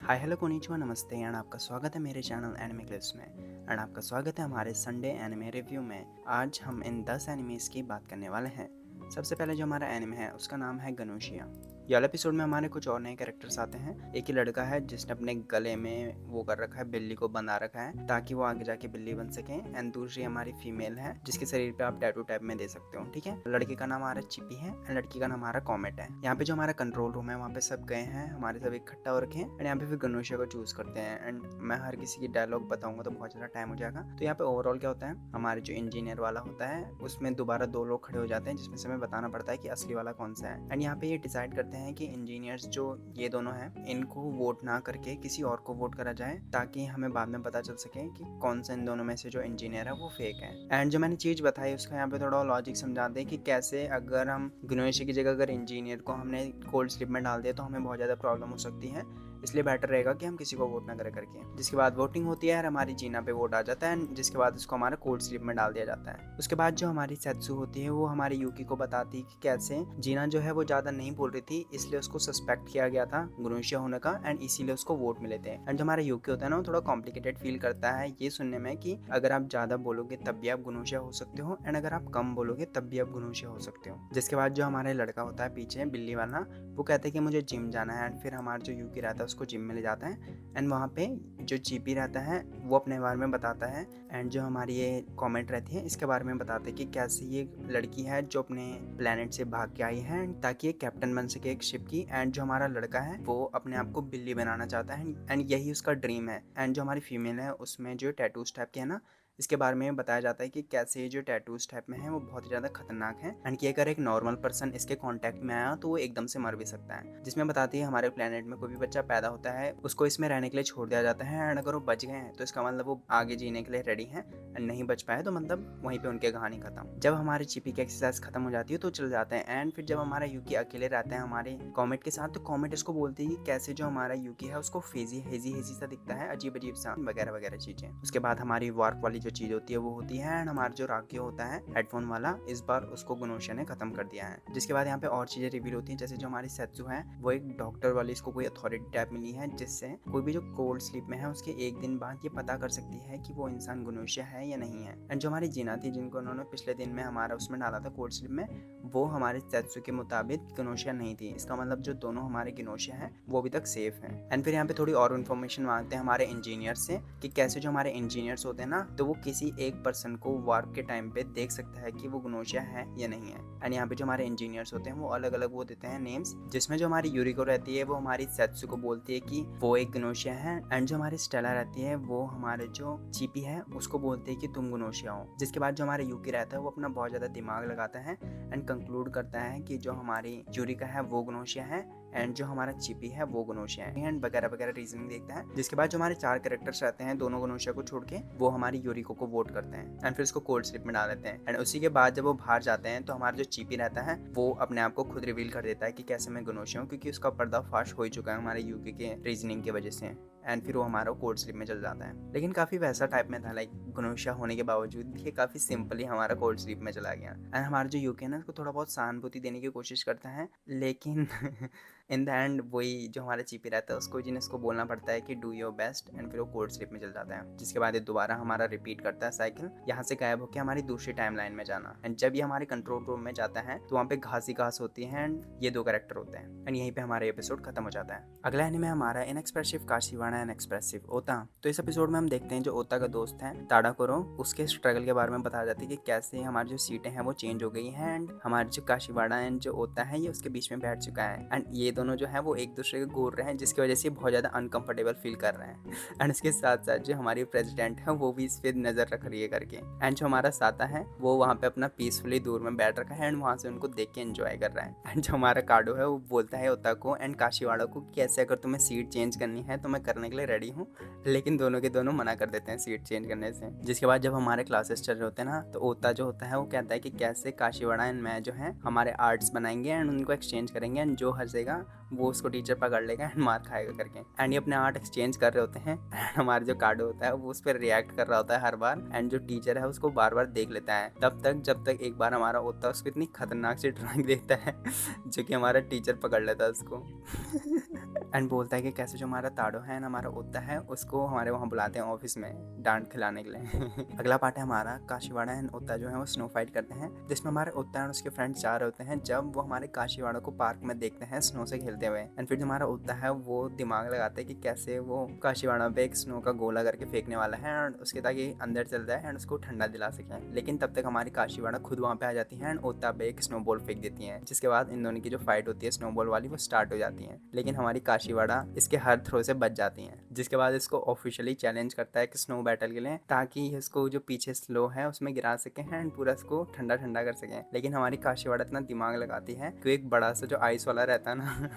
Hi hello konnichiwa नमस्ते and आपका स्वागत है मेरे चैनल एनिमे क्लिप्स में। एंड आपका स्वागत है हमारे संडे एनिमे रिव्यू में। आज हम इन 10 एनिमेस की बात करने वाले हैं। सबसे पहले जो हमारा एनिमे है उसका नाम है गनोशिया। ये वाले एपिसोड में हमारे कुछ और नए कैरेक्टर्स आते हैं। एक ही लड़का है जिसने अपने गले में वो कर रखा है, बिल्ली को बंधा रखा है ताकि वो आगे जाके बिल्ली बन सके। एंड दूसरी हमारी फीमेल है जिसके शरीर पे आप टैटू टाइप में दे सकते हो। ठीक है, लड़के का नाम हमारा चिपी है एंड लड़की का नाम हमारा कॉमेट है। यहाँ पे जो हमारा कंट्रोल रूम है वहाँ पे सब गए हैं, हमारे सब इकट्ठा हो रखे हैं एंड यहाँ पे फिर गनोशिया को चूज करते हैं। एंड मैं हर किसी की डायलॉग बताऊंगा तो बहुत ज़्यादा टाइम हो जाएगा। तो यहाँ पे ओवरऑल क्या होता है, हमारे जो इंजीनियर वाला होता है उसमें दोबारा 2 लोग खड़े हो जाते हैं जिसमें से हमें बताना पड़ता है कि असली वाला कौन सा है। एंड यहाँ पे ये डिसाइड करते हैं कि इंजीनियर्स जो ये दोनों हैं इनको वोट ना करके किसी और को वोट करा जाए ताकि हमें बाद में पता चल सके कि कौन सा इन दोनों में से जो इंजीनियर है वो फेक है। एंड जो मैंने चीज़ बताई उसका यहाँ पे थोड़ा लॉजिक समझा दें कि कैसे अगर हम गनोशिया की जगह अगर इंजीनियर को हमने कोल्ड स्लिप में डाल दिया तो हमें बहुत ज़्यादा प्रॉब्लम हो सकती है। इसलिए बेटर रहेगा कि हम किसी को वोट ना करें करके। जिसके बाद वोटिंग होती है और हमारी जीना पे वोट आ जाता है, जिसके बाद उसको हमारा कोल्ड स्लिप में डाल दिया जाता है। उसके बाद जो हमारी सेत्सु होती है वो हमारी यूकी को बताती है कि कैसे जीना जो है वो ज़्यादा नहीं बोल रही थी, इसलिए उसको सस्पेक्ट किया गया था गनोशिया होने का एंड इसीलिए उसको वोट मिले थे। एंड जो हमारा यूकी होता है ना वो थोड़ा कॉम्प्लिकेटेड फील करता है ये सुनने में कि अगर आप ज़्यादा बोलोगे तब भी आप गनोशिया हो सकते हो एंड अगर आप कम बोलोगे तब भी आप गनोशिया हो सकते हो। जिसके बाद जो हमारे लड़का होता है पीछे बिल्ली वाला, वो कहते हैं कि मुझे जिम जाना है एंड फिर हमारा जो यूकी रहता है उसको जिम में ले जाता है। एंड वहाँ पे जो जीपी रहता है वो अपने बारे में बताता है एंड जो हमारी ये कमेंट रहती है इसके बारे में बताते हैं कि कैसे ये लड़की है जो अपने प्लेनेट से भाग के आई है ताकि ये कैप्टन बन सके एक शिप की। एंड जो हमारा लड़का है वो अपने आप को बिल्ली बनाना चाहता है एंड यही उसका ड्रीम है। एंड जो हमारी फीमेल है उसमें जो टैटूज टाइप के है ना, इसके बारे में बताया जाता है कि कैसे ये जो टैटूज टाइप में है वो बहुत ही ज़्यादा खतरनाक है एंड कि अगर एक नॉर्मल पर्सन इसके कांटेक्ट में आया तो वो एकदम से मर भी सकता है। जिसमें बताती है हमारे प्लेनेट में कोई भी बच्चा पैदा होता है उसको इसमें रहने के लिए छोड़ दिया जाता है एंड अगर वो बच गए हैं तो इसका मतलब वो आगे जीने के लिए रेडी हैं एंड नहीं बच पाए तो मतलब वहीं पे उनकी कहानी खत्म। जब हमारी चिपी की एक्सरसाइज खत्म हो जाती है तो चल जाते हैं। एंड फिर जब हमारा यूकी अकेले रहते हैं हमारे कॉमेट के साथ तो कॉमेट इसको बोलती है कि कैसे जो हमारा यूकी है उसको फेजी हेजी हेजी सा दिखता है, अजीब अजीब सा वगैरह वगैरह चीजें। उसके बाद हमारी वार्प वाली जो चीज होती है वो होती है एंड हमारा जो राकियो होता है हेडफोन वाला, इस बार उसको गनोशिया ने खत्म कर दिया है। जिसके बाद यहाँ पे और चीजें रिवील होती हैं, जैसे जो हमारी सेत्सु है वो एक डॉक्टर वाली इसको कोई अथॉरिटी टाइप मिली है जिससे कोई भी जो कोल्ड स्लीप में है उसके एक दिन बाद ये पता कर सकती है कि वो इंसान गनोशिया है या नहीं है। एंड जो हमारी जीना थी जिनको उन्होंने पिछले दिन में हमारा उसमें डाला था कोल्ड स्लीप में, वो हमारे सेत्सु के मुताबिक गनोशिया नहीं थी। इसका मतलब जो दोनों हमारे गनोशिया हैं वो अभी तक सेफ हैं। एंड फिर यहाँ पे थोड़ी और इन्फॉर्मेशन मांगते हैं हमारे इंजीनियर से कि कैसे जो हमारे इंजीनियर्स होते हैं ना तो वो किसी एक पर्सन को वार्प के टाइम पे देख सकता है कि वो गनोशिया है या नहीं है। एंड यहाँ पे जो हमारे इंजीनियर्स होते हैं वो अलग अलग वो देते हैं नेम्स, जिसमें जो हमारी यूरिको रहती है वो हमारी सेत्सु को बोलती है कि वो एक गनोशिया है एंड जो हमारी स्टेला रहती है वो हमारे जो चीपी है उसको बोलती है कि तुम गनोशिया हो। जिसके बाद जो हमारा यूकी रहता है वो अपना बहुत ज़्यादा दिमाग लगाता है एंड कंक्लूड करता है कि जो हमारी यूरिका है वो गनोशिया है एंड जो हमारा चिपी है वो गनोशिया है एंड वगैरह वगैरह रीजनिंग देखता है। जिसके बाद जो हमारे 4 कैरेक्टर्स रहते हैं दोनों गनोशिया को छोड़ के वो हमारी यूरिको को वोट करते हैं एंड फिर उसको कोल्ड स्लिप में डाल देते हैं। एंड उसी के बाद जब वो बाहर जाते हैं तो हमारा जो चिपी रहता है वो अपने आप को खुद रिवील कर देता है कि कैसे मैं गनोशिया हूँ, क्योंकि उसका पर्दाफाश हो चुका है हमारे यूके के रीजनिंग की वजह से। एंड फिर वो हमारा कोल्ड स्लिप में चल जाता है, लेकिन काफ़ी वैसा टाइप में था, लाइक गनोशिया होने के बावजूद ये काफ़ी सिंपली हमारा कोल्ड स्लिप में चला गया। एंड हमारा जो यूके है ना उसको थोड़ा बहुत सहानुभूति देने की कोशिश करता है, लेकिन इन द एंड वही जो हमारा चीपी रहता है उसको जिन्हें इसको बोलना पड़ता है कि डू योर बेस्ट एंड फिर वो कोल्ड स्लिप में चल जाता है। जिसके बाद ये दोबारा हमारा रिपीट करता है साइकिल, यहाँ से गायब होकर हमारी दूसरी टाइम लाइन में जाना। एंड जब ये हमारे कंट्रोल रूम में जाता है तो वहाँ पे घास ही घास होती है एंड ये 2 कैरेक्टर होते हैं एंड यहीं पे हमारा एपिसोड खत्म हो जाता है। अगला एनिमे हमारा इनएक्सप्रेसिव काशिवाड़ा एंड एक्सप्रेसिव ओता। तो इस एपिसोड में हम देखते हैं जो ओता का दोस्त है ताडाकोरो, उसके स्ट्रगल के बारे में बताया जाता है कि कैसे हमारी जो सीटें हैं वो चेंज हो गई हैं एंड हमारी जो काशिवाड़ा एंड जो ओता है ये उसके बीच में बैठ चुका है एंड ये दोनों जो है वो एक दूसरे को घूर रहे हैं जिसकी वजह से बहुत ज़्यादा अनकंफर्टेबल फील कर रहे हैं। एंड इसके साथ साथ जो हमारी प्रेसिडेंट है वो भी इस पर नज़र रख रही है करके। एंड जो हमारा साता है वो वहाँ पे अपना पीसफुली दूर में बैठ रखा है एंड वहाँ से उनको देख के एंजॉय कर रहा है। एंड जो हमारा काडो है वो बोलता है ओता को एंड काशिवाड़ा को कि ऐसे अगर तुम्हें सीट चेंज करनी है तो मैं करने के लिए रेडी हूँ, लेकिन दोनों के दोनों मना कर देते हैं सीट चेंज करने से। जिसके बाद जब हमारे क्लासेस चल रहे होते हैं ना तो ओता जो होता है वो कहता है कि कैसे काशिवाड़ा एंड मैं जो है हमारे आर्ट्स बनाएंगे एंड उनको एक्सचेंज करेंगे एंड जो हंसेगा वो उसको टीचर पकड़ लेगा एंड मार खाएगा करके। एंड ये अपने आर्ट एक्सचेंज कर रहे होते हैं एंड हमारे जो कार्डो होता है वो उस पर रिएक्ट कर रहा होता है हर बार एंड जो टीचर है उसको बार बार देख लेता है तब तक जब तक एक बार हमारा होता उसको इतनी खतरनाक सी ड्राइंग देता है जो कि हमारा टीचर पकड़ लेता है उसको। एंड बोलता है कि कैसे जो हमारा ताड़ो है ना, हमारा ओता है, उसको हमारे वहाँ बुलाते हैं ऑफिस में डांट खिलाने के लिए। अगला पार्ट है हमारा काशीवाड़ा एंड ओता जो है वो स्नो फाइट करते हैं, जिसमें हमारे ओता एंड उसके फ्रेंड्स जा रहे होते हैं जब वो हमारे काशीवाड़ा को पार्क में देखते हैं स्नो से खेलते हुए। एंड फिर जो हमारा ओता है वो दिमाग लगाते हैं कि कैसे वो काशीवाड़ा पे एक स्नो का गोला करके फेंकने वाला है और उसके ताकि अंदर चल जाए एंड उसको ठंडा दिला सके। लेकिन तब तक हमारी काशीवाड़ा खुद वहाँ पे आ जाती है एंड ओता पे एक स्नोबॉल फेंक देती है, जिसके बाद इन दोनों की जो फाइट होती है स्नोबॉल वाली वो स्टार्ट हो जाती है। लेकिन हमारी काशीवाड़ा इसके हर थ्रो से बच जाती है, जिसके बाद इसको ऑफिशियली चैलेंज करता है कि स्नो बैटल के लिए, ताकि इसको जो पीछे स्लो है उसमें गिरा सके एंड पूरा इसको ठंडा ठंडा कर सके। लेकिन हमारी काशीवाड़ा इतना दिमाग लगाती है कि एक बड़ा सा जो आइस वाला रहता है ना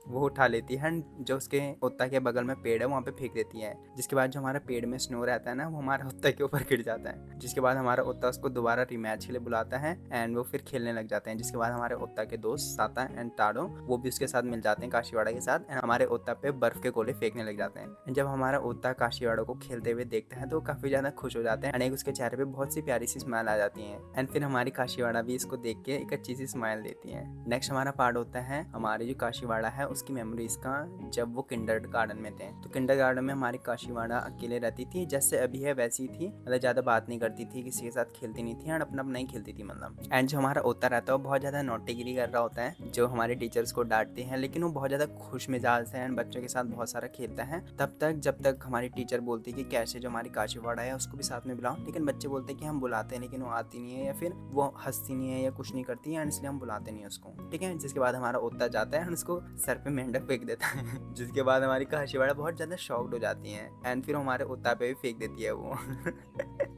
वो उठा लेती है एंड जो उसके ओता के बगल में पेड़ है वहाँ पे फेंक देती है, जिसके बाद जो हमारा पेड़ में स्नो रहता है ना वो हमारा ओता के ऊपर गिर जाता है। जिसके बाद हमारा ओता उसको दोबारा रिमैच के लिए बुलाता है एंड वो फिर खेलने लग जाते हैं। जिसके बाद हमारे ओता के दोस्त साता एंड ताड़ो वो भी उसके साथ मिल जाते हैं काशीवाड़ा के साथ एंड हमारे ओता पे बर्फ के गोले फेंकने लग जाते हैं। जब हमारा ओता काशीवाड़ा को खेलते हुए देखता है तो काफी ज्यादा खुश हो जाते हैं एंड एक उसके चेहरे पे बहुत सी प्यारी सी स्माइल आ जाती है एंड फिर हमारी काशीवाड़ा भी इसको देख के एक अच्छी सी स्माइल देती है। नेक्स्ट हमारा पार्ट होता है हमारी जो काशीवाड़ा है उसकी मेमोरीज का, जब वो किंडरगार्टन में थे। तो किंडरगार्टन में हमारी काशीवाड़ा अकेले रहती थी, जैसे अभी है वैसी थी, मतलब ज्यादा बात नहीं करती थी, किसी के साथ खेलती नहीं थी एंड अपना अपना ही खेलती थी मतलब। एंड जो हमारा ओता रहता है वो बहुत ज्यादा नौटेगिरी कर रहा होता है, जो हमारे टीचर्स को डांटते हैं, लेकिन वो बहुत ज्यादा खुश मिजाज है एंड बच्चों के साथ बहुत सारा खेलता है तब तक जब तक हमारी टीचर बोलती है कि कैसे जो हमारी काशीवाड़ा है उसको भी साथ में बुलाओ। लेकिन बच्चे बोलते हैं कि हम बुलाते हैं लेकिन वो आती नहीं है या फिर वो हंसती नहीं है या कुछ नहीं करती है एंड इसलिए हम बुलाते नहीं उसको, ठीक है। जिसके बाद हमारा ओता जाता है एंड उसको सर पे मेंढक फेंक देता है जिसके बाद हमारी काशीवाड़ा बहुत ज्यादा शॉक्ड हो जाती है एंड फिर हमारे ओता पे भी फेंक देती है वो।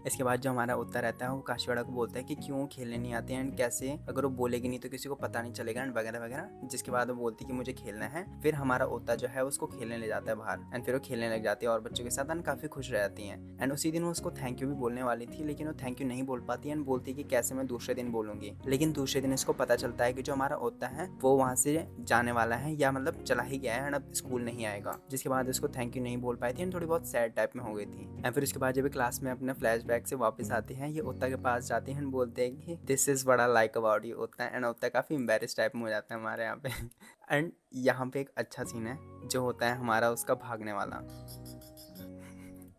इसके बाद जो हमारा ओता रहता है वो काशीवाड़ा को बोलता है कि क्यों खेलने नहीं आते एंड कैसे अगर वो बोलेगी नहीं तो किसी को पता नहीं चलेगा एंड वगैरह वगैरह। जिसके बाद वो बोलती है कि मुझे खेलना है। फिर हमारा ओता जो है उसको खेलने ले जाता है बाहर एंड फिर वो खेलने लग जाती है और बच्चों के साथ एंड काफी खुश रहती है। एंड उसी दिन वो उसको थैंक यू भी बोलने वाली थी, लेकिन वो थैंक यू नहीं बोल पाती एंड बोलती है कि कैसे मैं दूसरे दिन बोलूंगी। लेकिन दूसरे दिन इसको पता चलता है कि जो हमारा ओता है वो वहाँ से जाने वाला है या मतलब चला ही गया है एंड अब स्कूल नहीं आएगा। जिसके बाद उसको थैंक यू नहीं बोल पाई थी एंड थोड़ी बहुत सैड टाइप में हो गई थी। एंड फिर उसके बाद जब क्लास में अपने फ्लैशबैक से वापस आती है, ये ओता के पास जाती है एंड बोलते हैं कि this is what I like about you ओता। एंड ओता काफी एम्बैरेस टाइप में हो जाता है हमारे यहाँ पे। एंड यहाँ पे एक अच्छा सीन है जो होता है हमारा उसका भागने वाला,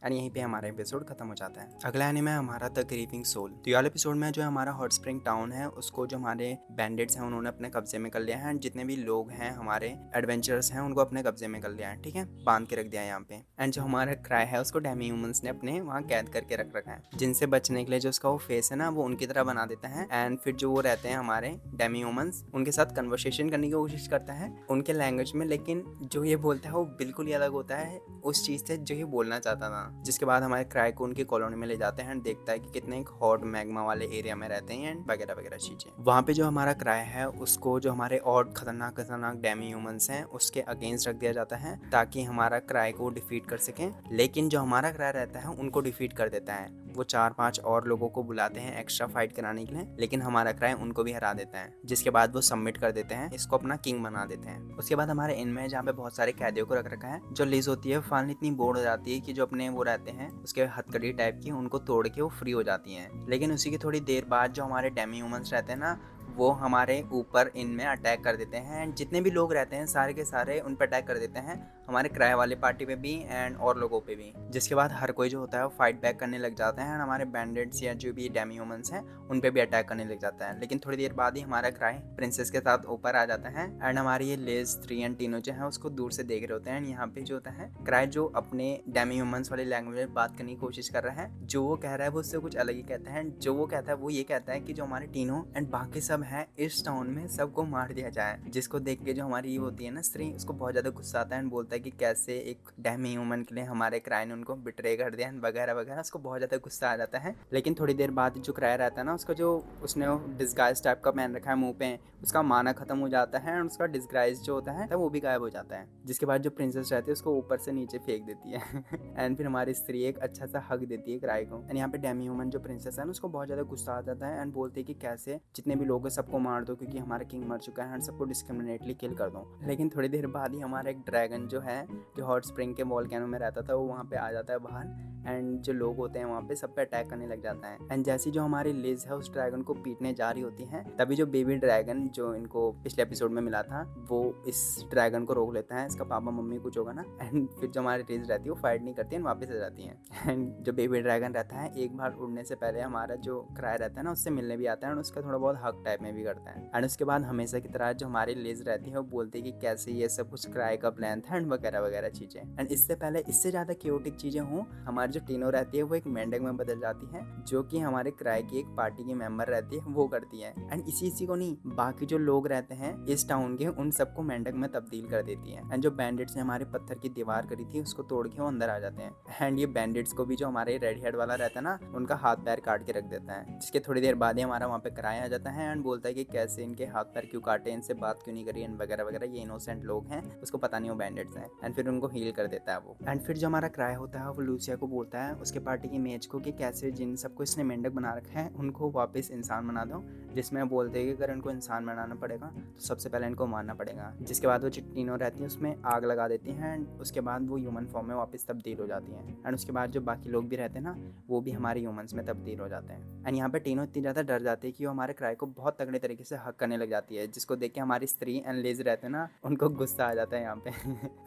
एंड यहीं पे हमारा एपिसोड खत्म हो जाता है। अगला एनीमे है हमारा द ग्रीविंग सोल। तो ये वाले एपिसोड में जो हमारा हॉट स्प्रिंग टाउन है उसको जो हमारे बैंडिट्स हैं उन्होंने अपने कब्जे में कर लिया है एंड जितने भी लोग हैं हमारे एडवेंचरर्स हैं उनको अपने कब्जे में कर लिया है, ठीक है, बांध के रख दिया है यहाँ पे। एंड जो हमारा क्राई है उसको डेमी ह्यूमंस ने अपने वहाँ कैद करके रख रखा है, जिनसे बचने के लिए जो उसका वो फेस है ना वो उनकी तरह बना देता है। एंड फिर जो वो रहते हैं हमारे डेमी ह्यूमंस उनके साथ कन्वर्सेशन करने की कोशिश करता है उनके लैंग्वेज में, लेकिन जो ये बोलता है वो बिल्कुल ही अलग होता है उस चीज से जो ये बोलना चाहता था। जिसके बाद हमारे क्राई को उनकी कॉलोनी में ले जाते हैं एंड देखता है कि कितने एक हॉट मैग्मा वाले एरिया में रहते हैं एंड वगैरह वगैरह चीजें। वहाँ पे जो हमारा क्राई है उसको जो हमारे और खतरनाक खतरनाक डेमी ह्यूमंस हैं उसके अगेंस्ट रख दिया जाता है ताकि हमारा क्राई को डिफीट कर सकें। लेकिन जो हमारा क्राई रहता है उनको डिफीट कर देता है। वो 4-5 और लोगों को बुलाते हैं एक्स्ट्रा फाइट कराने के लिए, लेकिन हमारा क्राई उनको भी हरा देता है। जिसके बाद वो सबमिट कर देते हैं, इसको अपना किंग बना देते हैं। उसके बाद हमारे इनमें जहाँ पे बहुत सारे कैदियों को रख रखा है, जो लिज होती है फाइनली इतनी बोर हो जाती है कि जो अपने वो रहते हैं उसके हथकड़ी टाइप की उनको तोड़ के वो फ्री हो जाती हैं। लेकिन उसी की थोड़ी देर बाद जो हमारे डेमी ह्यूमंस रहते हैं ना वो हमारे ऊपर इनमें अटैक कर देते हैं एंड जितने भी लोग रहते हैं सारे के सारे उन पर अटैक कर देते हैं, हमारे किराए वाले पार्टी पे भी एंड और लोगों पे भी। जिसके बाद हर कोई जो होता है वो फाइट बैक करने लग जाता है एंड हमारे बैंडिट्स या जो भी डेमी ह्यूमंस हैं उन पे भी अटैक करने लग जाता है। लेकिन थोड़ी देर बाद ही हमारा क्राई प्रिंसेस के साथ ऊपर आ जाता है एंड हमारी ये लेज 3 एंड टीनो जो है उसको दूर से देख रहे होते हैं। एंड यहाँ पे जो होता है क्राई जो अपने डेमी ह्यूमंस वाली लैंग्वेज में बात करने की कोशिश कर रहा है, जो वो कह रहा है वो उससे कुछ अलग ही कहता है। जो वो कहता है वो ये कहता है कि जो हमारे टीनो एंड बाकी सब है इस टाउन में सबको मार दिया जाए। जिसको देख के जो हमारी ये होती है ना स्त्री, उसको बहुत ज्यादा गुस्सा आता है एंड बोलता है कि कैसे एक डेमी ह्यूमन के लिए हमारे क्राई ने उनको बिट्रे कर दिया वगैरह वगैरह। उसको बहुत ज्यादा गुस्सा आ जाता है। लेकिन थोड़ी देर बाद जो क्राई रहता है ना उसका जो उसने डिस्गाइज टाइप का पहन रखा है मुंह पे, उसका माना खत्म हो जाता है एंड उसका डिस्गाइज जो होता है वो भी गायब हो जाता है। जिसके बाद जो प्रिंसेस रहती है उसको ऊपर से नीचे फेंक देती है एंड फिर हमारी स्त्री एक अच्छा सा हक देती है क्राई को। एंड यहाँ पे डेमी ह्यूमन जो प्रिंसेस है ना उसको बहुत ज्यादा गुस्सा आ जाता है एंड बोलते है कि कैसे जितने भी लोग हैं सबको मार दो क्योंकि हमारा किंग मर चुका है एंड सबको डिस्क्रिमिनेटली किल कर दो। लेकिन थोड़ी देर बाद ही हमारा एक ड्रैगन जो है जो हॉट स्प्रिंग के वॉल्केनो में रहता था वो वहाँ पे आ जाता है बाहर एंड जो लोग होते हैं वहाँ पे सब पे अटैक करने लग जाता है। एंड जैसी जो हमारी लिज है उस ड्रैगन को पीटने जा रही होती है, तभी जो बेबी ड्रैगन जो इनको पिछले एपिसोड में मिला था वो इस ड्रैगन को रोक लेता है, इसका पापा मम्मी कुछ होगा ना। एंड फिर जो हमारी लिज रहती है वो फाइट नहीं करती है, वापस आ जाती है। एंड जो बेबी ड्रैगन रहता है एक बार उड़ने से पहले हमारा जो क्राई रहता है ना उससे मिलने भी आता है, और उसका थोड़ा बहुत हक टाइप में भी करता है। एंड उसके बाद हमेशा की तरह जो हमारी लिज रहती है वो बोलती है कि कैसे ये सब कुछ क्राई का प्लान था एंड वगैरह वगैरह चीजें। एंड इससे पहले इससे ज्यादा क्योटिक चीजें हों, हमारी जो टीनो रहती है वो एक मेंढक में बदल जाती है, जो कि हमारे क्राई की एक पार्टी की मेंबर रहती है वो करती है। एंड इसी को नहीं, बाकी जो लोग रहते हैं इस टाउन के उन सबको मेंढक में तब्दील कर देती है। एंड जो बैंडिट्स ने हमारे पत्थर की दीवार करी थी उसको तोड़ के वो अंदर आ जाते हैं। एंड ये बैंडिट्स को भी जो हमारे रेड हेड वाला रहता है ना उनका हाथ पैर काट के रख देता है, जिसके थोड़ी देर बाद ही हमारा वहाँ पे क्राई आ जाता है एंड बोलता है कि कैसे इनके हाथ पैर क्यों काटे, इनसे बात क्यों नहीं करी एंड वगैरह वगैरह, ये इनोसेंट लोग हैं, उसको पता नहीं वो बैंडिट्स हैं। एंड फिर उनको हील कर देता है वो। एंड फिर जो हमारा क्राई होता है वो लूसिया को बोलता है उसके पार्टी की मेज को कि कैसे जिन सबको इसने मेंढक बना रखा है उनको वापस इंसान बना दो, जिसमें बोलते हैं कि अगर इनको इंसान बनाना पड़ेगा तो सबसे पहले इनको मारना पड़ेगा। जिसके बाद वो टीनो रहती है उसमें आग लगा देती हैं एंड उसके बाद वो ह्यूमन फॉर्म में वापस तब्दील हो जाती हैं। एंड उसके बाद जो बाकी लोग भी रहते हैं ना वो भी हमारे ह्यूमंस में तब्दील हो जाते हैं। एंड यहाँ पे टीनो इतनी ज़्यादा डर जाती है कि वो हमारे क्राई को बहुत तगड़े तरीके से हक करने लग जाती है, जिसको देख के हमारी स्त्री एंड लिज रहते हैं ना उनको गुस्सा आ जाता है यहाँ पे।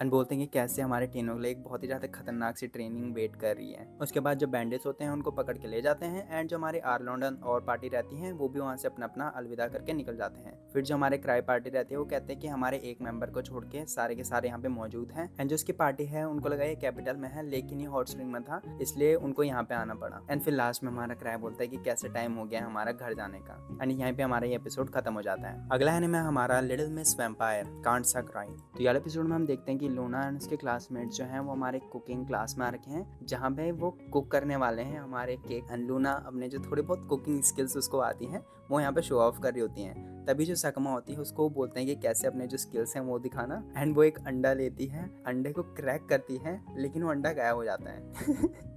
एंड बोलते हैं कि कैसे हमारे टीनो के लिए एक बहुत ही ज़्यादा खतरनाक सी ट्रेनिंग वेट कर रही है। उसके बाद जो बैंडिट्स होते हैं उनको पकड़ के ले जाते हैं एंड जो हमारे आर्लॉन्डन और पार्टी रहती है वो भी वहाँ से अपना अपना अलविदा करके निकल जाते हैं। फिर जो हमारे क्राई पार्टी रहती है वो कहते हैं कि हमारे एक मेंबर को छोड़ के सारे यहाँ पे मौजूद हैं। एंड जो उसकी पार्टी है उनको लगा ये कैपिटल में है, लेकिन ये हॉट स्प्रिंग में था इसलिए उनको यहाँ पे आना पड़ा। एंड फिर लास्ट में हमारा क्राई बोलता है कि कैसे टाइम हो गया हमारा घर जाने का। एंड यहाँ पे हमारा ये एपिसोड खत्म हो जाता है। अगला एनीमे हमारा लिटिल मिस वैम्पायर कांट सा क्राई। तो ये एपिसोड में हम देखते हैं कि लूना एंड उसके क्लासमेट्स जो हैं वो हमारे कुकिंग क्लास में आ रखे हैं, जहाँ पे वो कुक करने वाले हैं हमारे केक। एंड लूना अपने जो थोड़ी बहुत कुकिंग स्किल्स उसको आती हैं वो यहाँ पे शो ऑफ कर रही होती हैं। तभी जो सकमा होती है उसको बोलते हैं कि कैसे अपने जो स्किल्स हैं वो दिखाना। एंड वो एक अंडा लेती है, अंडे को क्रैक करती है, लेकिन वो अंडा गायब हो जाता है।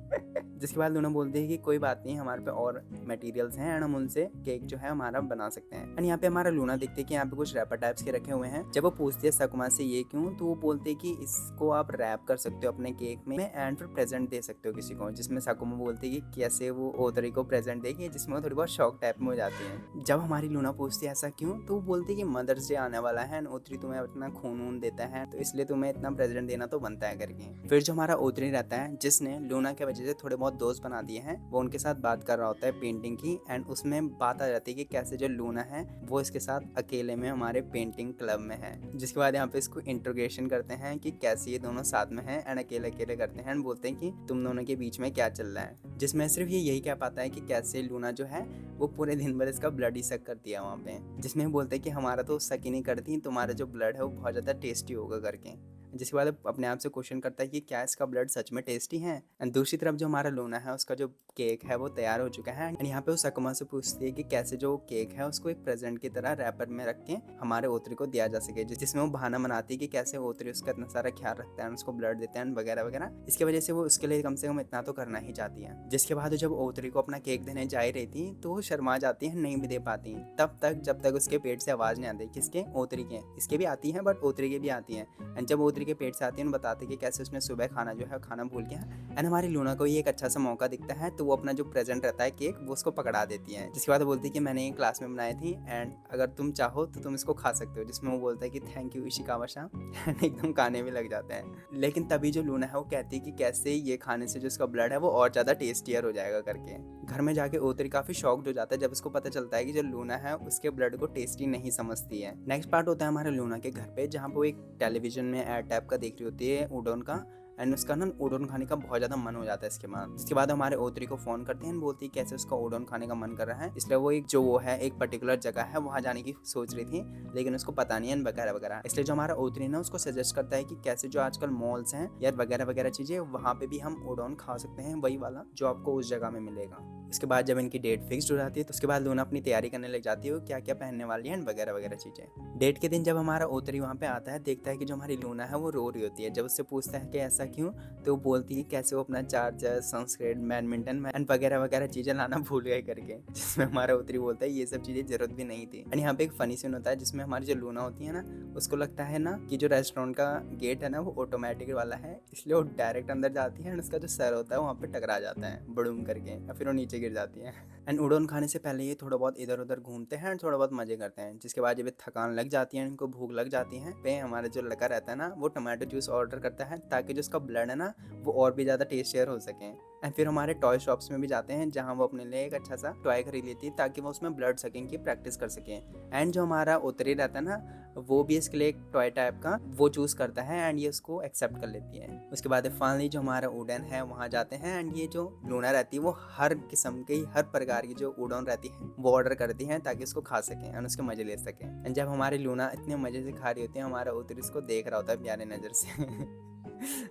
जिसके बाद लूना बोलती है कि कोई बात नहीं, हमारे पे और मटेरियल्स हैं एंड हम उनसे केक जो है हमारा बना सकते हैं। एंड यहाँ पे हमारा लूना देखते हैं कि यहाँ पे कुछ रैपर टाइप्स के रखे हुए हैं। जब वो पूछती है सकमा से ये क्यों, तो वो बोलते हैं कि इसको आप रैप कर सकते हो अपने केक में एंड फिर प्रेजेंट दे सकते हो किसी को, जिसमें सकमा बोलती है कि कैसे वो ओतरी को प्रेजेंट देगी, जिसमें वो थोड़ी बहुत शौक टाइप में हो जाती है। जब हमारी लूना पूछती है ऐसा क्यों, तो वो बोलती है कि मदर्स डे आने वाला है, ओतरी तुम्हें अपना खून वून देता है तो इसलिए तुम्हें इतना प्रेजेंट देना तो बनता है करके। फिर जो हमारा ओतरी रहता है जिसने लूना की वजह से थोड़े बहुत दोस्त बना दिए हैं, वो उनके साथ बात कर रहा होता है पेंटिंग की। एंड उसमें बात आ जाती है कि कैसे जो लूना है वो इसके साथ अकेले में हमारे पेंटिंग क्लब में है। जिसके बाद यहाँ पे इसको इंट्रोगेशन करते हैं कि कैसे ये दोनों साथ में हैं एंड अकेले अकेले करते हैं एंड बोलते हैं कि तुम दोनों के बीच में क्या चल रहा है, जिसमें सिर्फ ये यही कह पाता है कि कैसे लूना जो है वो पूरे दिन भर इसका ब्लड ही सक करती है वहाँ पे, जिसमें बोलते हैं कि हमारा तो सक ही नहीं करती, तुम्हारा जो ब्लड है वो बहुत ज़्यादा टेस्टी होगा करके। जिसके बाद अपने आप से क्वेश्चन करता है कि क्या इसका ब्लड सच में टेस्टी है। एंड दूसरी तरफ जो हमारा लूना है उसका जो केक है वो तैयार हो चुका है। एंड यहाँ पे वो सकमा से पूछती है कि कैसे जो केक है उसको एक प्रेजेंट की तरह रैपर में रख के हमारे ओतरी को दिया जा सके, जिसमें वो बहाना बनाती है कि कैसे ओतरी उसका इतना सारा ख्याल रखता है, उसको ब्लड देता है वगैरह वगैरह। इसकी वजह से वो उसके लिए कम से कम इतना तो करना ही चाहती है। जिसके बाद जब ओतरी को अपना केक देने जा रही थी तो वो शर्मा जाती है, नहीं भी दे पाती तब तक जब तक उसके पेट से आवाज़ नहीं आती। किसके? ओतरी के। इसके भी आती है बट ओतरी के भी आती है। एंड जब ओतरी के पेट से आती है बताते कि कैसे उसने सुबह खाना जो है खाना भूल गया। एंड हमारी लूना को ये एक अच्छा सा मौका दिखता है तो वो अपना जो प्रेजेंट रहता है केक वो उसको पकड़ा देती है। जिसके बाद बोलती है कि मैंने ये क्लास में बनाई थी एंड अगर तुम चाहो तो तुम इसको खा सकते हो, जिसमें वो बोलता है कि थैंक यू इशिकावा-सान। एंड एकदम खाने में लग जाता है। लेकिन तभी जो लूना है वो कहती है कि कैसे ये खाने से जो इसका ब्लड है वो और ज़्यादा टेस्टियर हो जाएगा करके। घर में जाके ओतरी काफ़ी शॉक्ड हो जाता है जब उसको पता चलता है कि जो लूना है उसके ब्लड को टेस्टी नहीं समझती है। नेक्स्ट पार्ट होता है हमारे लूना के घर पे, जहाँ पे वो एक टेलीविजन में एड टाइप का देख रही होती है उडोन का। एंड उसका ना उडोन खाने का बहुत ज़्यादा मन हो जाता है इसके बाद। जिसके बाद हमारे ओतरी को फ़ोन करते हैं, बोलती है कैसे उसका उडोन खाने का मन कर रहा है, इसलिए वो एक जो वो है एक पर्टिकुलर जगह है वहाँ जाने की सोच रही थी, लेकिन उसको पता नहीं है वगैरह वगैरह। इसलिए जो हमारा ओतरी ना उसको सजेस्ट करता है कि कैसे जो आजकल मॉल्स हैं या वगैरह वगैरह चीज़ें वहाँ पे भी हम उडोन खा सकते हैं, वही वाला जो आपको उस जगह में मिलेगा। उसके बाद जब इनकी डेट फिक्स्ड हो जाती है तो उसके बाद लूना अपनी तैयारी करने लग जाती है वो क्या क्या पहनने वाली है एंड वगैरह वगैरह चीज़ें। डेट के दिन जब हमारा ओतरी वहाँ पे आता है, देखता है कि जो हमारी लूना है वो रो रही होती है। जब उससे पूछता है कि ऐसा क्यों, तो वो बोलती है कैसे वो अपना चार्जर, सनस्क्रीन, बैडमिंटन एंड वगैरह वगैरह चीज़ें लाना भूल गए करके, जिसमें हमारा ओतरी बोलता है ये सब चीज़ें जरूरत भी नहीं थी। एंड यहाँ पे एक फनी सीन होता है जिसमें हमारी जो लूना होती है ना, उसको लगता है ना कि जो रेस्टोरेंट का गेट है ना वो ऑटोमेटिक वाला है, इसलिए वो डायरेक्ट अंदर जाती है एंड उसका जो सर होता है वहाँ पे टकरा जाता है बड़ूम करके, या फिर वो नीचे गिर जाती है। एंड उड़न खाने से पहले ये थोड़ा बहुत इधर उधर घूमते हैं एंड थोड़ा बहुत मजे करते हैं, जिसके बाद जब ये थकान लग जाती है, इनको भूख लग जाती है, पे हमारा जो लड़का रहता है ना वो टमाटो जूस ऑर्डर करता है ताकि जो उसका ब्लड है ना वो और भी ज़्यादा टेस्टियर हो सके। एंड फिर हमारे टॉय शॉप्स में भी जाते हैं जहाँ वो अपने लिए एक अच्छा सा टॉय खरीद लेती है ताकि वो उसमें ब्लड सकिंग की प्रैक्टिस कर सकें। एंड जो हमारा उतरी रहता है ना वो भी इसके लिए एक टॉय टाइप का वो चूज़ करता है एंड ये उसको एक्सेप्ट कर लेती है। उसके बाद फाइनली जो हमारा उड़न है वहाँ जाते हैं एंड ये जो लूना रहती है वो हर किस्म की हर प्रकार की जो उड़न रहती है वो ऑर्डर करती है ताकि उसको खा सकें एंड उसके मजे ले सकें। एंड जब हमारी लूना इतने मजे से खा रही होती है, हमारा उतरी उसको देख रहा होता है प्यारे नज़र से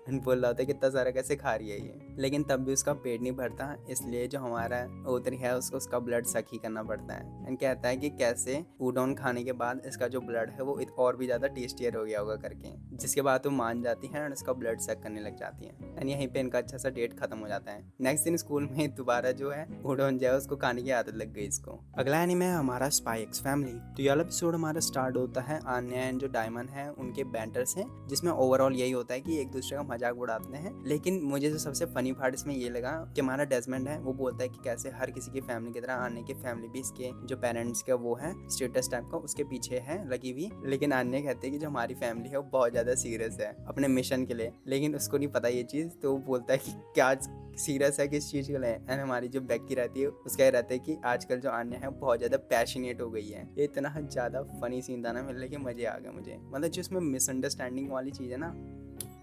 एंड बोल रहा होता है कितना सारा कैसे खा रही है ये, लेकिन तब भी उसका पेट नहीं भरता, इसलिए जो हमारा उतरी है उसको उसका ब्लड सक ही करना पड़ता है। एंड कहता है कि कैसे उडोन खाने के बाद इसका जो ब्लड है वो और भी ज़्यादा टेस्टियर हो गया होगा करके, जिसके बाद वो मान जाती है एंड उसका ब्लड सक करने लग जाती है। एंड यहीं पे इनका अच्छा सा डेट खत्म हो जाता है। नेक्स्ट दिन स्कूल में दोबारा जो है उडोन जो है उसको खाने की आदत लग गई इसको। अगला एनीमे है हमारा स्पाई एक्स फैमिली। तो ये वाला एपिसोड हमारा स्टार्ट होता है आन्या एंड जो डायमंड है उनके बैंटर से, जिसमें ओवरऑल यही होता है कि एक दूसरे का मजाक उड़ाते हैं। लेकिन मुझे जो सबसे फनी पार्ट इसमें ये लगा कि हमारा डेस्मंड है वो बोलता है कि कैसे हर किसी की फैमिली की तरह आन्या की फैमिली भी इसके जो पेरेंट्स का वो है स्टेटस टाइप का उसके पीछे है लगी हुई, लेकिन आन्या कहते हैं कि जो हमारी फैमिली है वो बहुत ज़्यादा सीरियस है अपने मिशन के लिए, लेकिन उसको नहीं पता ये चीज़, तो वो बोलता है कि क्या सीरियस है किस चीज़ के लिए। एंड हमारी जो बेक्की रहती है उसका ये रहता है कि आजकल जो आन्या है बहुत ज़्यादा पैशनेट हो गई है। ये इतना ज़्यादा फनी सीन था ना, मेरे लिए मज़े आ गए मुझे, मतलब जो इसमें मिसअंडरस्टैंडिंग वाली चीज़ है ना।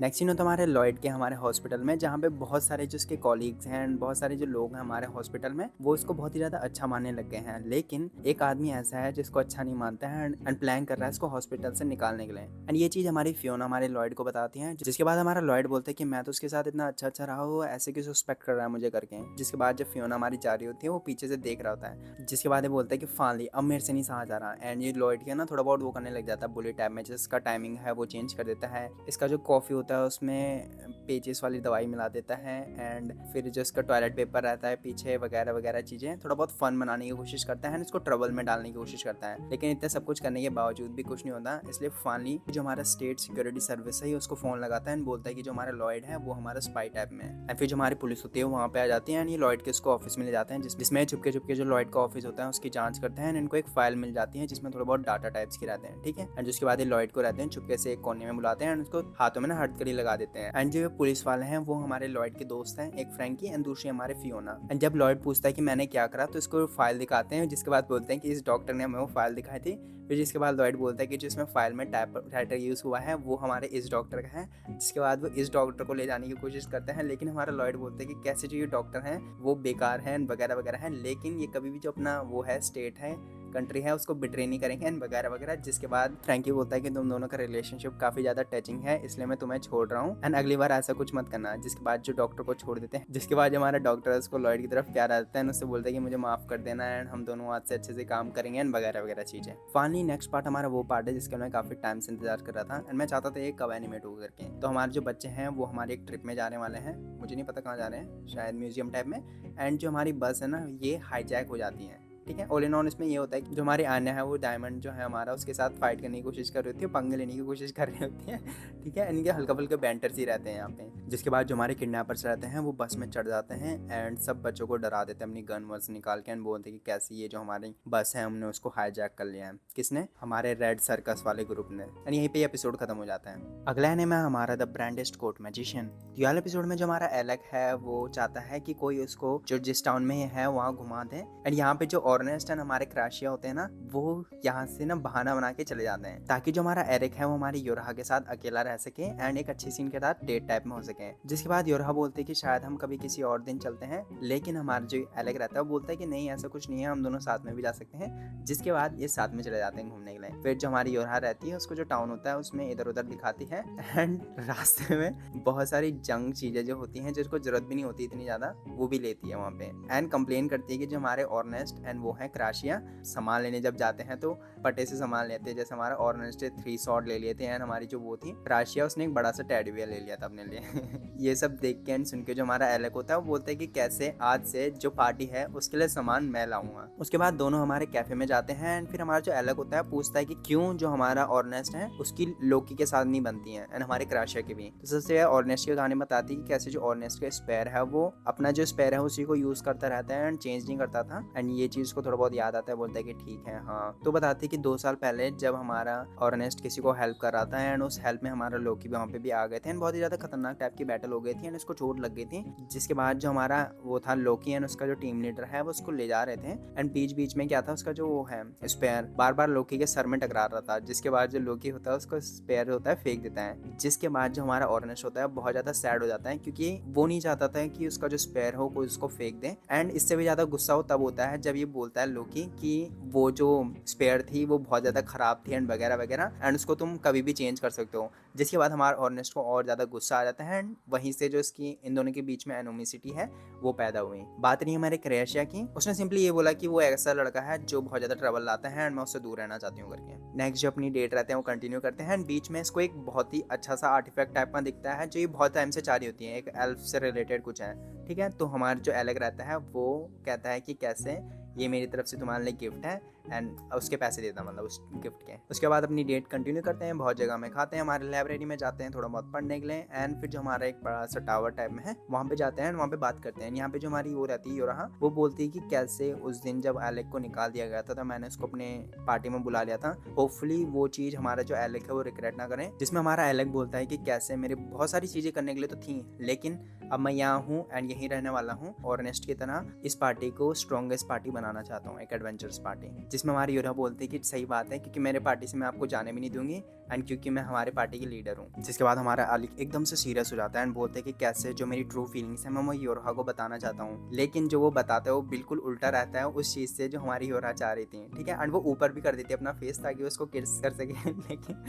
नेक्स्ट सीन होता है हमारे लॉयड के हमारे हॉस्पिटल में, जहाँ पे बहुत सारे जो उसके कॉलीग्स हैं एंड बहुत सारे जो लोग हैं हमारे हॉस्पिटल में वो इसको बहुत ही ज़्यादा अच्छा मानने लग गए हैं। लेकिन एक आदमी ऐसा है जिसको अच्छा नहीं मानता है एंड प्लान कर रहा है इसको हॉस्पिटल से निकालने के लिए। एंड ये चीज़ हमारी फियोना हमारे लॉयड को बताती है, जिसके बाद हमारा लॉयड बोलता है कि मैं तो उसके साथ इतना अच्छा रहा हूँ, ऐसे क्यों सस्पेक्ट कर रहा है मुझे करके। जिसके बाद जब फियोना हमारी जा रही होती है वो पीछे से देख रहा होता है, जिसके बाद ये बोलता है कि फाइनली अब मेरे से नहीं सहा जा रहा। एंड ये लॉयड के ना थोड़ा बहुत वो करने लग जाता है बुलेट टाइप में, जिसका टाइमिंग है वो चेंज कर देता है। इसका जो कॉफ़ी होता है उसमें पेचेस वाली दवाई मिला देता है एंड फिर जो इसका टॉयलेट पेपर रहता है पीछे वगैरह वगैरह चीज़ें थोड़ा बहुत फन बनाने की कोशिश करता है, इसको ट्रबल में डालने की कोशिश करता है। लेकिन इतना सब कुछ करने के बावजूद भी कुछ नहीं होता, इसलिए फाइनली जो हमारा स्टेट सिक्योरिटी सर्विस है उसको फ़ोन लगाता है एंड बोलता है कि जो हमारा लॉयड है वो हमारा स्पाई टाइप में है। एंड फिर जो हमारी पुलिस होती है वहाँ पे आ जाती है एंड ये लॉयड के उसको ऑफिस में ले जाते हैं, जिसमें छुपके छुपके जो लॉयड का ऑफिस होता है उसकी जांच करते हैं एंड इनको एक फाइल मिल जाती है जिसमें थोड़ा बहुत डाटा टाइप्स की रहते हैं, ठीक है। एंड जिसके बाद ये लॉयड को रहते हैं चुपके से एक कोने में बुलाते हैं एंड उसको हाथों में ना हथकड़ी लगा देते हैं। एंड जो पुलिस वाले हैं वो हमारे लॉयड के दोस्त हैं, एक फ्रैंकी एंड दूसरी हमारे फियोना। एंड जब लॉयड पूछता है कि मैंने क्या करा तो इसको फाइल दिखाते हैं, जिसके बाद बोलते हैं कि इस डॉक्टर ने हमें वो फाइल दिखाई थी। फिर जिसके बाद लॉयड बोलता है कि जो इसमें फाइल में टाइपराइटर यूज़ हुआ है वो हमारे इस डॉक्टर का है। जिसके बाद वो इस डॉक्टर को ले जाने की कोशिश करते हैं, लेकिन हमारा लॉयड बोलते हैं कि कैसे जो ये डॉक्टर हैं वो बेकार हैं वगैरह वगैरह हैं, लेकिन ये कभी भी जो अपना वो है स्टेट है कंट्री है उसको बिट्रे नहीं करेंगे एंड वगैरह वगैरह। जिसके बाद फ्रैंकी बोलता है कि तुम दोनों का रिलेशनशिप काफ़ी ज़्यादा टचिंग है, इसलिए मैं तुम्हें छोड़ रहा हूँ एंड अगली बार ऐसा कुछ मत करना। जिसके बाद जो डॉक्टर को छोड़ देते हैं, जिसके बाद हमारा डॉक्टर है उसको लॉयड की तरफ प्यार आता है, उससे बोलता है कि मुझे माफ़ कर देना एंड हम दोनों आज से अच्छे से काम करेंगे एंड वगैरह वगैरह चीज़ें। फाइनली नेक्स्ट पार्ट हमारा वो पार्ट है जिसके मैं काफ़ी टाइम से इंतजार कर रहा था एंड मैं चाहता था ये कब एनिमेट हो करके। तो हमारे जो बच्चे हैं वो हमारे एक ट्रिप में जाने वाले हैं, मुझे नहीं पता कहाँ जा रहे हैं, शायद म्यूजियम टाइप में। एंड जो हमारी बस है ना ये हाईजैक हो जाती है, ठीक है। ऑल इन ऑल इसमें ये होता है कि जो हमारी आन्या है वो डायमंड जो है हमारा उसके साथ फाइट करने की कोशिश कर रही होती है, पंगे लेने की कोशिश कर रही होती है, ठीक है। इनके हल्का फुल्के बैंटर्स ही रहते हैं यहाँ पे। जिसके बाद जो हमारे किडनैपर्स रहते हैं वो बस में चढ़ जाते हैं एंड सब बच्चों को डरा देते हैं अपनी गन वर्स निकाल के एंड बोलते हैं कि कैसी ये जो हमारी बस है हमने उसको हाईजैक कर लिया है। किसने? हमारे रेड सर्कस वाले ग्रुप ने। एंड यहीं पे एपिसोड खत्म हो जाता है। अगला एनिमे हमारा द ब्रांडेस्ट कोर्ट मैजिशियन। ये वाले एपिसोड में जो हमारा एलेक है वो चाहता है कि कोई उसको जो जिस टाउन में है वहाँ घुमा दे एंड यहाँ पे जो ऑर्नेस्ट एंड हमारे क्राशिया होते हैं ना, वो यहाँ से ना बहाना बना के चले जाते हैं ताकि जो हमारा एरिक है वो हमारी योरहा के साथ अकेला रह सके एंड एक अच्छी सीन के साथ डेट टाइप में हो सके। जिसके बाद योरहा बोलते हैं कि शायद हम कभी किसी और दिन चलते हैं, लेकिन हमारा जो एरिक रहता है वो बोलता है कि नहीं ऐसा कुछ नहीं है, हम दोनों साथ में भी जा सकते हैं। जिसके बाद ये साथ में चले जाते हैं घूमने के लिए। फिर जो हमारी योरहा रहती है उसको जो टाउन होता है उसमें इधर उधर दिखाती है एंड रास्ते में बहुत सारी जंग चीजें जो होती हैं जिसको जरूरत भी नहीं होती इतनी ज्यादा, वो भी लेती है वहाँ पे एंड कंप्लेन करती है कि जो हमारे ऑर्नेस्ट एंड वो है क्राशिया सामान लेने जब जाते हैं तो पटे से सामान लेते हैं। जैसे हमारा ऑर्नेस्ट 3 शॉट ले लिए थे एंड हमारी जो वो थी क्राशिया उसने एक बड़ा सा टेडी बियर ले लिया था अपने लिए। ये सब देख के एंड सुन के जो हमारा एलेक होता है वो बोलता है कि कैसे आज से जो पार्टी है उसके लिए सामान मैं लाऊंगा। उसके बाद दोनों हमारे कैफे में जाते हैं एंड फिर हमारा जो एलेक होता है पूछता है कि क्यों जो हमारा ऑर्नेस्ट है उसकी लोकी के साथ नहीं बनती है एंड हमारे क्राशिया की भी। तो सबसे ऑर्नेस्ट की कहानी बताती है कि कैसे जो ऑर्नेस्ट का स्पेयर है वो अपना जो स्पेयर है उसी को यूज करता रहता है एंड चेंज नहीं करता था एंड ये चीज को थोड़ा बहुत याद आता है। बोलता है कि ठीक है हाँ। तो बताती है कि 2 साल पहले जब हमारा ऑर्नेस्ट किसी को हेल्प कर रहा था एंड उस हेल्प में हमारा लोकी भी वहाँ पे भी आ गए थे एंड बहुत ही ज्यादा खतरनाक टाइप की बैटल हो गई थी एंड उसको चोट लग गई थी। जिसके बाद जो हमारा वो था लोकी एंड उसका जो टीम लीडर है वो उसको ले जा रहे थे एंड बीच बीच में क्या था उसका जो वो है स्पेयर बार बार लोकी के सर में टकरा रहा था। जिसके बाद जो लोकी होता है उसको स्पेयर होता है फेंक देता है। जिसके बाद जो हमारा ऑर्नेस्ट होता है बहुत ज्यादा सैड हो जाता है क्योंकि वो नहीं चाहता था कि उसका जो स्पेयर हो कोई उसको फेंक दे एंड इससे भी ज्यादा गुस्सा हो तब होता है जब ये बोलता है लोकी कि वो जो स्पेयर थी वो बहुत ज्यादा खराब थी एंड वगैरह वगैरह एंड उसको तुम कभी भी चेंज कर सकते हो। जिसके बाद हमारा ऑर्नेस्ट को और ज्यादा गुस्सा आ जाता है एंड वहीं से जो इसकी इन दोनों के बीच में एनोमिसिटी है वो पैदा हुई। बात नहीं हमारे क्रेशिया की, उसने सिंपली ये बोला कि वो ऐसा लड़का है जो बहुत ज्यादा ट्रबल लाता है एंड मैं उससे दूर रहना चाहती हूँ करके। नेक्स्ट जो अपनी डेट रहते हैं वो कंटिन्यू करते हैं एंड बीच में इसको एक बहुत ही अच्छा सा आर्टिफैक्ट टाइप का दिखता है जो ये बहुत टाइम से चाह रही होती है, एक एल्फ से रिलेटेड कुछ है। ठीक है, तो हमारा जो एलेक रहता है वो कहता है कि कैसे ये मेरी तरफ से तुम्हारे लिए गिफ्ट है एंड उसके पैसे देता मतलब उस गिफ्ट के। उसके बाद अपनी डेट कंटिन्यू करते हैं, बहुत जगह में खाते हैं, हमारे लाइब्रेरी में जाते हैं थोड़ा बहुत पढ़ने के लिए एंड फिर जो हमारा एक बड़ा सा टावर टाइप में है वहाँ पे जाते हैं वहाँ पे बात करते हैं। यहाँ पे जो हमारी वो रहती है योरहा, वो बोलती है कि कैसे उस दिन जब एलेक को निकाल दिया गया था तो मैंने उसको अपने पार्टी में बुला लिया था, होपफुली वो चीज़ हमारा जो एलेक है वो रिग्रेट ना करें। जिसमें हमारा एलेक बोलता है कि कैसे मेरे बहुत सारी चीज़ें करने के लिए तो थी लेकिन अब मैं यहाँ हूँ एंड यहीं रहने वाला हूँ और नेस्ट की तरह इस पार्टी को स्ट्रॉन्गेस्ट पार्टी बनाना चाहता हूँ, एक एडवेंचरस पार्टी। जिसमें हमारी योरहा बोलती है कि सही बात है क्योंकि मेरे पार्टी से मैं आपको जाने भी नहीं दूंगी एंड क्योंकि मैं हमारे पार्टी की लीडर हूँ। जिसके बाद हमारा एलेक एकदम से सीरियस हो जाता है एंड बोलते हैं कि कैसे जो मेरी ट्रू फीलिंग्स है मैं वो योरहा को बताना चाहता हूँ, लेकिन जो वो बताता है वो बिल्कुल उल्टा रहता है उस चीज़ से जो हमारी योरहा चाह रही थी। ठीक है, एंड वो ऊपर भी कर देती है अपना फेस ताकि वो उसको किस कर सके लेकिन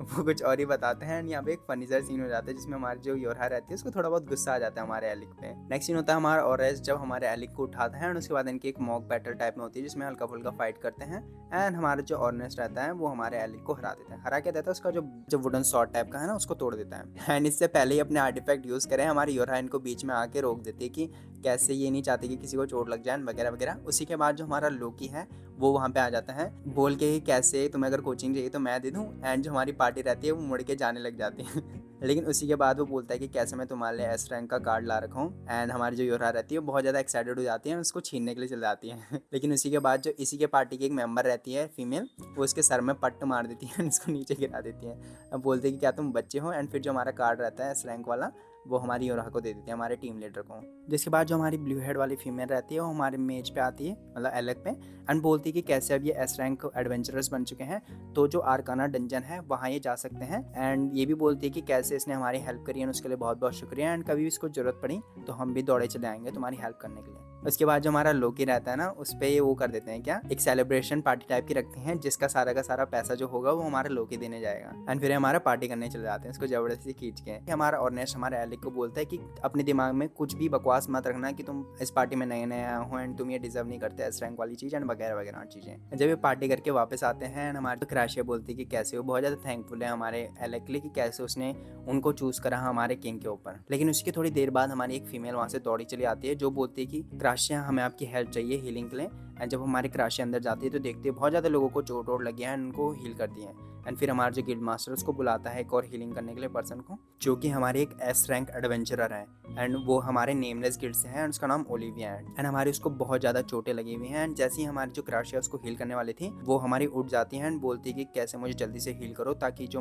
वो कुछ और ही बताते हैं एंड यहाँ पे एक फनीजर सीन हो जाता है जिसमें हमारी जो योरहा रहती है उसको थोड़ा बहुत गुस्सा आ जाता है हमारे एलेक पे। नेक्स्ट सीन होता है हमारा ऑरेस्ट जब हमारे एलेक को उठाता है एंड उसके बाद इनकी एक मॉक बैटल टाइप में होती है जिसमें हल्का फुल्का फाइट करते हैं एंड हमारा जो ऑर्नेस्ट रहता है वो हमारे एलेक को हरा देता है। हरा क्या देता है, उसका जो वुडन शॉर्ट टाइप का है ना उसको तोड़ देता है एंड इससे पहले ही अपने आर्टिफैक्ट यूज करें हमारी योरहा इनको बीच में आके रोक देती है कि कैसे ये नहीं चाहती कि किसी को चोट लग जाए वगैरह वगैरह। उसी के बाद जो हमारा लोकी है वो वहाँ पे आ जाता है बोल के कैसे तुम्हें अगर कोचिंग चाहिए तो मैं दे दूँ एंड जो हमारी पार्टी रहती है वो मुड़ के जाने लग जाती है लेकिन उसी के बाद वो बोलता है कि कैसे मैं तुम्हारे लिए एस रैंक का कार्ड ला रखा हूँ एंड हमारी जो योरहा रहती है वो बहुत ज़्यादा एक्साइटेड हो जाती है उसको छीनने के लिए चल जाती है लेकिन उसी के बाद जो इसी के पार्टी की एक मेंबर रहती है फीमेल, वो उसके सर में पट्ट मार देती है इसको नीचे गिरा देती है। अब बोलते हैं कि क्या तुम बच्चे हो एंड फिर जो हमारा कार्ड रहता है एस रैंक वाला वो हमारी योरहा को दे देती है, हमारे टीम लीडर को। जिसके बाद जो हमारी ब्लू हेड वाली फीमेल रहती है वो हमारे मेज पे आती है मतलब एलेक पे एंड बोलती है कि कैसे अब ये एस रैंक एडवेंचरस बन चुके हैं तो जो आर्काना डंजन है वहाँ ये जा सकते हैं एंड ये भी बोलती है कि कैसे इसने हमारी हेल्प करी है उसके लिए बहुत बहुत शुक्रिया एंड कभी भी इसको जरूरत पड़ी तो हम भी दौड़े चले आएंगे तुम्हारी हेल्प करने के लिए। उसके बाद जो हमारा लोकी रहता है ना उस पर ये वो कर देते हैं क्या एक सेलिब्रेशन पार्टी टाइप की रखते हैं जिसका सारा का सारा पैसा जो होगा वो हमारे लोकी देने जाएगा एंड फिर हमारा पार्टी करने चले जाते हैं उसको जबरदस्ती खींच के। हमारा ऑर्नेस्ट हमारे एलेक को बोलता है कि अपने दिमाग में कुछ भी बकवास मत रखना कि तुम इस पार्टी में नए नए आए हो एंड तुम ये डिजर्व नहीं करते एस रैंक वाली चीज़ एंड वगैरह वगैरह चीज़ें। जब ये पार्टी करके वापस आते हैं एंड हमारे क्राशिया बोलती है कि कैसे वो बहुत ज़्यादा थैंकफुल है हमारे एलेक के लिए कि कैसे उसने उनको चूज़ करा हमारे किंग के ऊपर। लेकिन उसकी थोड़ी देर बाद हमारी एक फीमेल वहाँ से दौड़ी चली आती है जो बोलती है कि क्राशिया हमें आपकी हेल्प चाहिए हीलिंग के लिए एंड जब हमारे क्राशिया अंदर जाती है तो देखते हैं बहुत ज़्यादा लोगों को चोट वोट लगी है एंड उनको हील करती है एंड फिर हमारा जो गिल्ड मास्टर उसको बुलाता है एक और हीलिंग करने के लिए पर्सन को, जो कि हमारे एक एस रैंक एडवेंचरर है एंड वो हमारे नेमलेस गिल्ड से है एंड उसका नाम ओलिविया है। एंड हमारी उसको बहुत ज़्यादा चोटें लगी हुई हैं एंड जैसे ही हमारी जो क्रश है उसको हील करने वाली थी वो हमारी उठ जाती है एंड बोलती है कि कैसे मुझे जल्दी से हील करो ताकि जो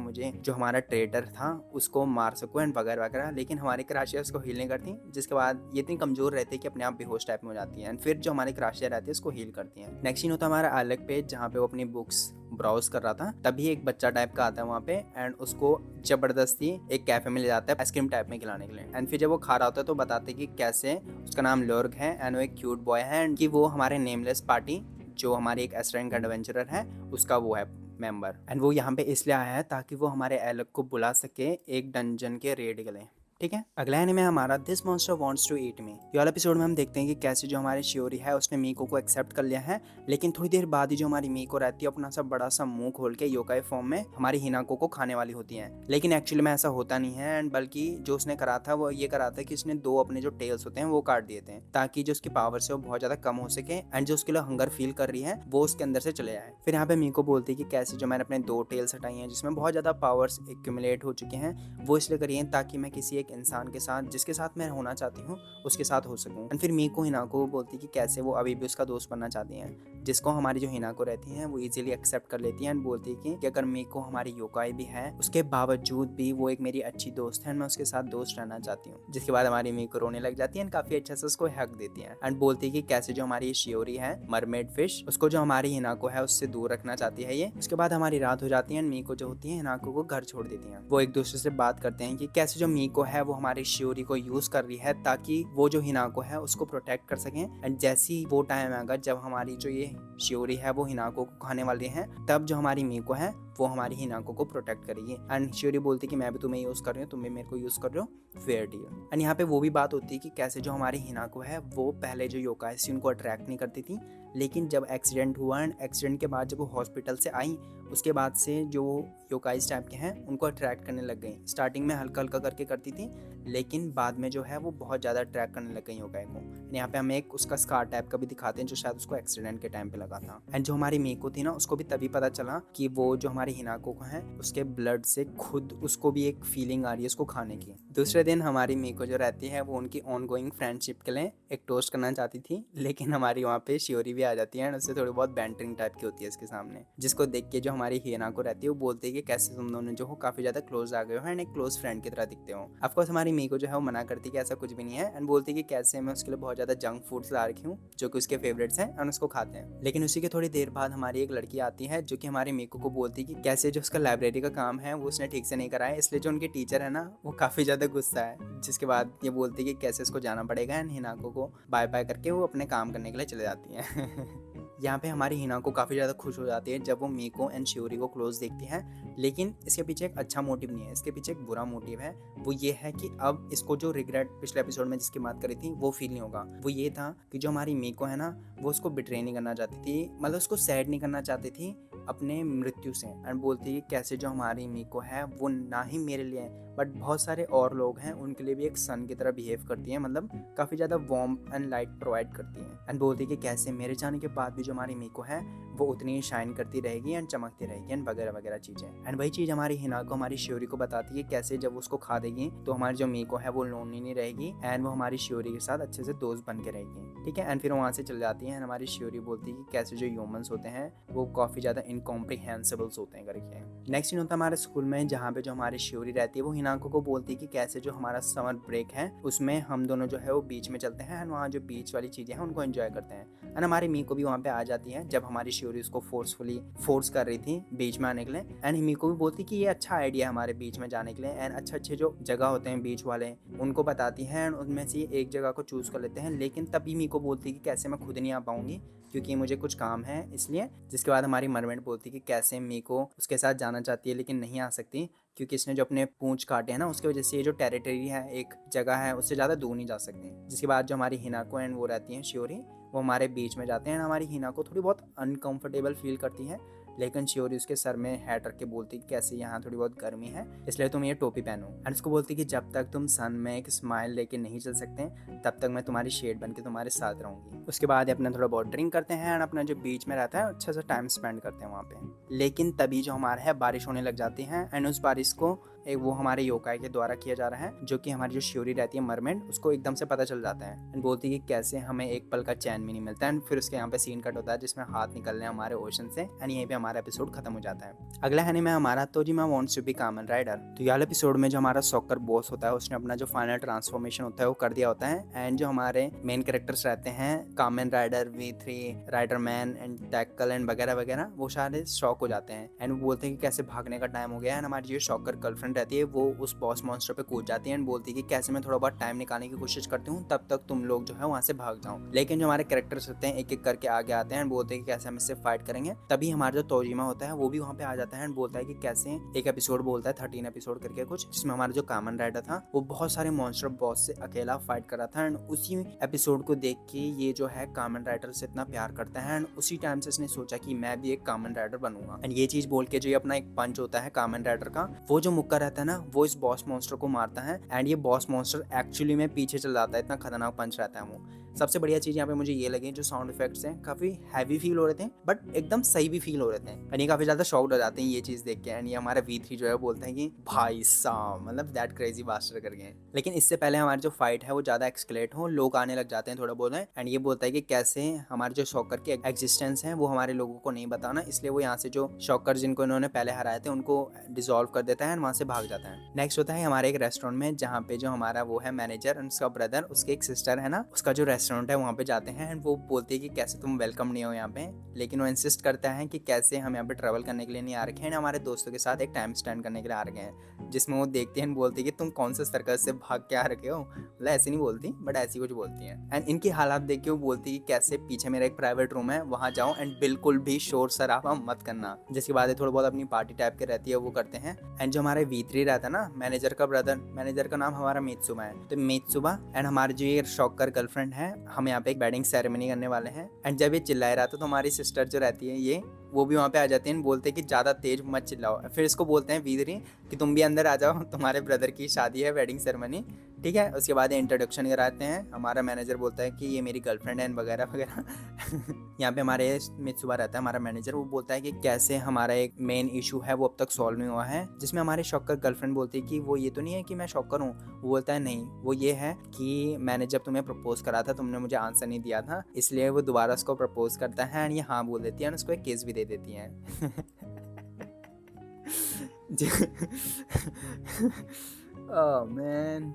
हमारा ट्रेडर था उसको मार सकूँ एंड वगैरह वगैरह। लेकिन हमारी क्रशिया उसको हील नहीं करती, जिसके बाद ये इतनी कमजोर रहती है कि अपने आप बेहोश टाइप में हो जाती है एंड फिर जो हमारी क्रशिया रहती है उसको हील करती है। नेक्स्ट सीन होता है हमारा अलग पेज जहाँ पे वो अपनी बुक्स ब्राउज कर रहा था, तभी एक बच्चा टाइप का आता है वहाँ पे एंड उसको जबरदस्ती एक कैफे में ले जाता है आइसक्रीम टाइप में खिलाने के लिए। एंड फिर जब वो खा रहा होता है तो बताते कि कैसे उसका नाम लोर्ग है एंड वो एक क्यूट बॉय है एंड कि वो हमारे नेमलेस पार्टी जो हमारी एक एस रैंक एडवेंचरर है उसका वो है मेंबर एंड वो यहाँ पे इसलिए आया है ताकि वो हमारे एलक को बुला सके एक डंजन के रेड के लिए। ठीक है, अगला एनिमे हमारा this monster wants to eat me. ये वाला एपिसोड में हम देखते हैं कि कैसे जो हमारे शियोरी है उसने मीको को एक्सेप्ट कर लिया है, लेकिन थोड़ी देर बाद ही जो हमारी मीको रहती है अपना सा बड़ा सा मुंह खोल के योकाई फॉर्म में हमारी हिनाको को खाने वाली होती है। लेकिन एक्चुअली में ऐसा होता नहीं है एंड बल्कि जो उसने करा था वो ये करा था कि उसने दो अपने जो टेल्स होते हैं वो काट दिए थे ताकि जो उसकी पावर से वो बहुत ज्यादा कम हो सके एंड जो उसके लिए हंगर फील कर रही है वो उसके अंदर से चले जाए। फिर यहाँ पे मीको बोलती है कि कैसे जो मैंने अपने दो टेल्स हटाई हैं जिसमें बहुत ज्यादा पावर्स एक्यूमुलेट हो चुके हैं वो इसलिए करी है ताकि मैं किसी एक इंसान के साथ जिसके साथ मैं होना चाहती हूँ उसके साथ हो सकूं। एंड फिर मीको हिनाको बोलती कि कैसे वो अभी भी उसका दोस्त बनना चाहती हैं, जिसको हमारी जो हिनाको रहती हैं वो इजीली एक्सेप्ट कर लेती हैं एंड बोलती है कि अगर मीको हमारी योकाई भी है उसके बावजूद भी वो एक मेरी अच्छी दोस्त है, मैं उसके साथ दोस्त रहना चाहती हूँ। जिसके बाद हमारी मीको रोने लग जाती है एंड काफी अच्छे से उसको हक देती है एंड बोलती है कि कैसे जो हमारी शियोरी है मरमेड फिश उसको जो हमारी हिनाको है उससे दूर रखना चाहती है ये। उसके बाद हमारी रात हो जाती है एंड मीको जो होती है हिनाको को घर छोड़ देती है। वो एक दूसरे से बात करते हैं कि कैसे जो मीको है वो हमारी शियोरी को यूज कर रही है ताकि वो जो हिनाको है उसको प्रोटेक्ट कर सकें एंड जैसी वो टाइम आएगा जब हमारी जो ये शियोरी है वो हिनाको को खाने वाली है तब जो हमारी मीको है वो हमारी हिनाको को प्रोटेक्ट करेगी। एंड शियोरी बोलती कि मैं भी तुम्हें यूज कर रही हूँ, तुम भी मेरे को यूज कर रहे हो, फेयर डील। एंड यहाँ पे वो भी बात होती है कि कैसे जो हमारी हिनाको है वो पहले जो योकाई थी उनको अट्रैक्ट नहीं करती थी, लेकिन जब एक्सीडेंट हुआ एंड एक्सीडेंट के बाद जब वो हॉस्पिटल से आई उसके बाद से जो योकाइज टाइप के हैं उनको अट्रैक्ट करने लग गई। स्टार्टिंग में हल्का हल्का करके करती थी लेकिन बाद में जो है वो बहुत ज़्यादा अट्रैक्ट करने लग गई योकाई को। यहाँ पे हमें एक उसका स्कार टाइप का भी दिखाते हैं जो शायद उसको एक्सीडेंट के टाइम पे लगा था। एंड जो हमारी मीको थी ना उसको भी तभी पता चला कि वो जो हमारी हिनाको को है उसके ब्लड से खुद उसको भी एक फीलिंग आ रही है उसको खाने की। दूसरे दिन हमारी मीको जो रहती है वो उनकी ऑन गोइंग फ्रेंडशिप के लिए एक टोस्ट करना चाहती थी, लेकिन हमारी वहाँ पे शियोरी भी आ जाती है एंड उससे थोड़ी बहुत बैंटरिंग टाइप की होती है इसके सामने, जिसको देख के जो हमारी हिनाको रहती है वो बोलती है कि कैसे तुम दोनों जो हो काफी ज्यादा क्लोज आ गए हो एंड एक क्लोज फ्रेंड की तरह दिखते हो। ऑफकोर्स हमारी मीको जो है वो मना करती है कि ऐसा कुछ भी नहीं है एंड बोलती है कि कैसे मैं उसके लिए बहुत ज्यादा जंक फूड्स ला रखी हूँ जो कि उसके फेवरेट्स हैं एंड उसको खाते हैं। लेकिन उसी के थोड़ी देर बाद हमारी एक लड़की आती है जो कि हमारी मीको को बोलती है कि कैसे जो उसका लाइब्रेरी का काम है वो उसने ठीक से नहीं कराया, इसलिए जो उनके टीचर है ना वो काफी ज्यादा गुस्सा है। जिसके बाद ये बोलती है कि कैसे इसको जाना पड़ेगा एंड हिनाको को बाय बाय करके वो अपने काम करने के लिए चले जाती है। यहाँ पे हमारी हिनाको काफ़ी ज़्यादा खुश हो जाती है जब वो मीको एंड शियोरी को क्लोज देखती है, लेकिन इसके पीछे एक अच्छा मोटिव नहीं है, इसके पीछे एक बुरा मोटिव है। वो ये है कि अब इसको जो रिग्रेट पिछले एपिसोड में जिसकी बात करी थी वो फील नहीं होगा। वो ये था कि जो हमारी मीको है ना वो उसको बिट्रे नहीं करना चाहती थी, मतलब उसको सैड नहीं करना चाहती थी अपने मृत्यु से। एंड बोलती है कैसे जो हमारी मीको है वो ना ही मेरे लिए बट बहुत सारे और लोग हैं उनके लिए भी एक सन की तरह बिहेव करती है, मतलब काफ़ी ज़्यादा वार्म एंड लाइट प्रोवाइड करती है। एंड बोलती है कि कैसे मेरे जाने के बाद भी जो हमारी मीको है वो उतनी ही शाइन करती रहेगी एंड चमकती रहेगी एंड वगैरह वगैरह चीज़ें। एंड वही चीज़ हमारी हिनाको हमारी शियोरी को बताती है कैसे जब उसको खा देगी तो हमारी जो मीको है वो लोनली नहीं रहेगी एंड वो हमारी शियोरी के साथ अच्छे से दोस्त बन के रहेगी। ठीक है, एंड फिर वहाँ से चल जाती है। हमारी शियोरी बोलती है कि कैसे जो ह्यूमंस होते हैं वो काफ़ी ज़्यादा इनकॉम्प्रिहेंसिबल्स होते हैं करके। नेक्स्ट सीन होता है हमारे स्कूल में जहाँ पे जो हमारी शियोरी रहती है वो हिनाको को बोलती है कि कैसे जो हमारा समर ब्रेक है उसमें हम दोनों जो है वो बीच में चलते हैं एंड वहाँ जो बीच वाली चीज़ें हैं उनको एंजॉय करते हैं। एंड हमारी मीको भी वहाँ पे आ जाती है जब हमारी शियोरी उसको फोर्स कर रही थी बीच में आने के लिए। एंड मीको भी बोलती कि ये अच्छा आइडिया है हमारे बीच में जाने के लिए एंड अच्छे जो जगह होते हैं बीच वाले उनको बताती है एंड उनमें से एक जगह को चूज कर लेते हैं। लेकिन तभी मीको बोलती कि कैसे मैं खुद नहीं आ पाऊंगी क्योंकि मुझे कुछ काम है इसलिए। जिसके बाद हमारी मरमेड बोलती कि कैसे मीको उसके साथ जाना चाहती है लेकिन नहीं आ सकती क्योंकि इसने जो अपने पूंछ काटे हैं ना उसकी वजह से ये जो टेरिटरी है एक जगह है उससे ज़्यादा दूर नहीं जा सकती। जिसके बाद जो हमारी हिनाको एंड वो रहती हैं शियोरी वो हमारे बीच में जाते हैं। हमारी हिनाको थोड़ी बहुत अनकंफर्टेबल फील करती है लेकिन शियोरी उसके सर में हैट रख के बोलती कि कैसे यहाँ थोड़ी बहुत गर्मी है इसलिए तुम ये टोपी पहनो। एंड उसको बोलती कि जब तक तुम सन में एक स्माइल लेके नहीं चल सकते तब तक मैं तुम्हारी शेड बन के तुम्हारे साथ रहूंगी। उसके बाद अपना थोड़ा बहुत ड्रिंक करते हैं एंड अपना जो बीच में रहता है अच्छा सा टाइम स्पेंड करते हैं वहाँ पे। लेकिन तभी जो हमारा है बारिश होने लग जाती है एंड उस बारिश को एक वो हमारे योकाई के द्वारा किया जा रहा है, जो कि हमारी जो शियोरी रहती है मरमेड, उसको एकदम से पता चल जाता है एंड बोलती है कि कैसे हमें एक पल का चैन भी नहीं मिलता। एंड फिर उसके यहाँ पे सीन कट होता है जिसमें हाथ निकल रहे हैं हमारे ओशन से एंड यहीं पे हमारा एपिसोड खत्म हो जाता है। अगला है में हमारा Tojima wants to be Kamen Rider. तो यार एपिसोड में जो हमारा सॉकर बॉस होता है उसने अपना जो फाइनल ट्रांसफॉर्मेशन होता है वो कर दिया होता है एंड जो हमारे मेन कैरेक्टर्स रहते हैं Kamen Rider, V3, Rider Man and Tackle एंड वगैरह वगैरह, वो सारे शॉक हो जाते हैं एंड वो बोलते हैं कि कैसे भागने का टाइम हो गया है। एंड हमारी जो शॉकर गर्लफ्रेंड रहती है वो उस बॉस मॉन्स्टर पे कूद जाती है एंड बोलती है कि कैसे मैं थोड़ा बहुत टाइम निकालने की कोशिश करती हूँ तब तक तुम लोग जो है वहाँ से भाग जाओ। लेकिन जो हमारे कैरेक्टर्स होते हैं एक एक करके आगे आते हैं एंड बोलते हैं कि कैसे हम इससे फाइट करेंगे। तभी हमारा जो तोजिमा होता है वो भी वहाँ पे आ जाता है एंड बोलता है कि कैसे एक एपिसोड बोलता है 13 एपिसोड करके कुछ, जिसमें हमारा जो कामन राइडर था वो बहुत सारे मॉन्स्टर बॉस से अकेला फाइट कर रहा था एंड उसी एपिसोड को देख के ये जो है कामन राइडर से इतना प्यार करता है एंड उसी टाइम से इसने सोचा कि मैं भी एक कामन राइडर बनूंगा। एंड ये चीज बोल के जो ये अपना एक पंच होता है कामन राइडर का, वो जो मुक्का रहता है ना वो इस बॉस मॉन्स्टर को मारता है एंड ये बॉस मॉन्स्टर एक्चुअली में पीछे चल जाता है, इतना खतरनाक पंच रहता है वो। सबसे बढ़िया चीज यहाँ पे मुझे ये लगी जो साउंड इफेक्ट्स हैं काफी हैवी फील हो रहे थे बट एकदम सही भी फील हो रहे थे एंड ये काफी ज्यादा शॉक्ड हो जाते हैं ये चीज देख के। एंड ये हमारा V3 जो है बोलता है कि भाई साहब मतलब दैट क्रेजी बास्टर करके। लेकिन इससे पहले हमारी जो फाइट है वो ज्यादा एक्सकेलेट हो, लोग आने लग जाते हैं थोड़ा बहुत एंड ये बोलता है कि कैसे हमारे जो शॉकर के एग्जिस्टेंस है वो हमारे लोगों को नहीं बताना, इसलिए वो यहाँ से जो शॉकर जिनको इन्होंने पहले हराए थे उनको डिसॉल्व कर देता है एंड वहाँ से भाग जाता है। नेक्स्ट होता है हमारे एक रेस्टोरेंट में जहाँ पे जो हमारा वो है मैनेजर और उसका ब्रदर, उसके एक सिस्टर है ना, उसका जो रेस्टोरेंट है वहाँ पे जाते हैं एंड वो बोलती है कि कैसे तुम वेलकम नहीं हो यहाँ पे। लेकिन वो इंसिस्ट करता है कि कैसे हम यहाँ पे ट्रैवल करने के लिए नहीं आ रखे हैं, हमारे दोस्तों के साथ एक टाइम स्पेंड करने के लिए आ रखे हैं। जिसमें वो देखते हैं बोलती है कि तुम कौन से सर्कस से भाग के आ रखे हो, मतलब ऐसे नहीं बोलती बट ऐसी कुछ बोलती है। एंड इनकी हालात देख के वो बोलती है कि कैसे पीछे मेरा एक प्राइवेट रूम है वहाँ जाओ एंड बिल्कुल भी शोर शराबा मत करना। जिसके बाद थोड़ा बहुत अपनी पार्टी टाइप के रहती है वो करते हैं। एंड जो हमारे V3 रहता है ना मैनेजर का ब्रदर, मैनेजर का नाम हमारा मित्सुबा है, तो मित्सुबा एंड हमारी जो ये शॉकर गर्लफ्रेंड है हम यहाँ पे एक वेडिंग सेरेमनी करने वाले हैं। एंड जब ये चिल्ला रहा था तो हमारी सिस्टर जो रहती है ये वो भी वहाँ पे आ जाते हैं, बोलते हैं कि ज़्यादा तेज मत चिल्लाओ। फिर इसको बोलते हैं V3 कि तुम भी अंदर आ जाओ, तुम्हारे ब्रदर की शादी है, वेडिंग सेरेमनी, ठीक है। उसके बाद इंट्रोडक्शन कराते हैं। हमारा मैनेजर बोलता है कि ये मेरी गर्लफ्रेंड है वगैरह वगैरह यहाँ पे हमारे मित्सुबा रहता है हमारा मैनेजर, वो बोलता है कि कैसे हमारा एक मेन इशू है वो अब तक सॉल्व नहीं हुआ है, जिसमें हमारे शॉकर गर्लफ्रेंड बोलती है कि वो ये तो नहीं है कि मैं शॉकर हूँ। वो बोलता है नहीं, वो ये है कि मैंने जब तुम्हें प्रपोज करा था तुमने मुझे आंसर नहीं दिया था, इसलिए वो दोबारा उसको प्रपोज करता है एंड ये हाँ बोल देती है और उसको एक किस भी दे देती है। Oh man.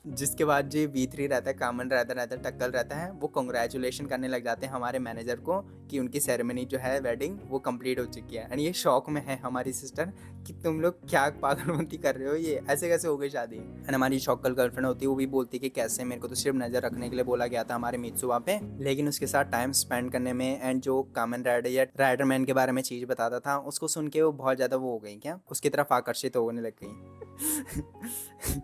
जिसके बाद जो V3 रहता है, कामन रहता है, टक्कल रहता है, वो कॉन्ग्रेचुलेशन करने लग जाते हैं हमारे मैनेजर को कि उनकी सेरेमनी जो है वेडिंग वो कंप्लीट हो चुकी है। एंड ये शौक में है हमारी सिस्टर कि तुम लोग क्या पागलमती कर रहे हो, ये ऐसे कैसे हो गई शादी। एंड हमारी शौकल गर्लफ्रेंड होती है वो भी बोलती है कि कैसे मेरे को तो सिर्फ नज़र रखने के लिए बोला गया था हमारे मित्सुबा पे, लेकिन उसके साथ टाइम स्पेंड करने में एंड जो कामन राइडर या राइडर मैन के बारे में चीज़ बताता था उसको सुन के वो बहुत ज़्यादा वो हो गई, क्या उसकी तरफ आकर्षित होने लग गई।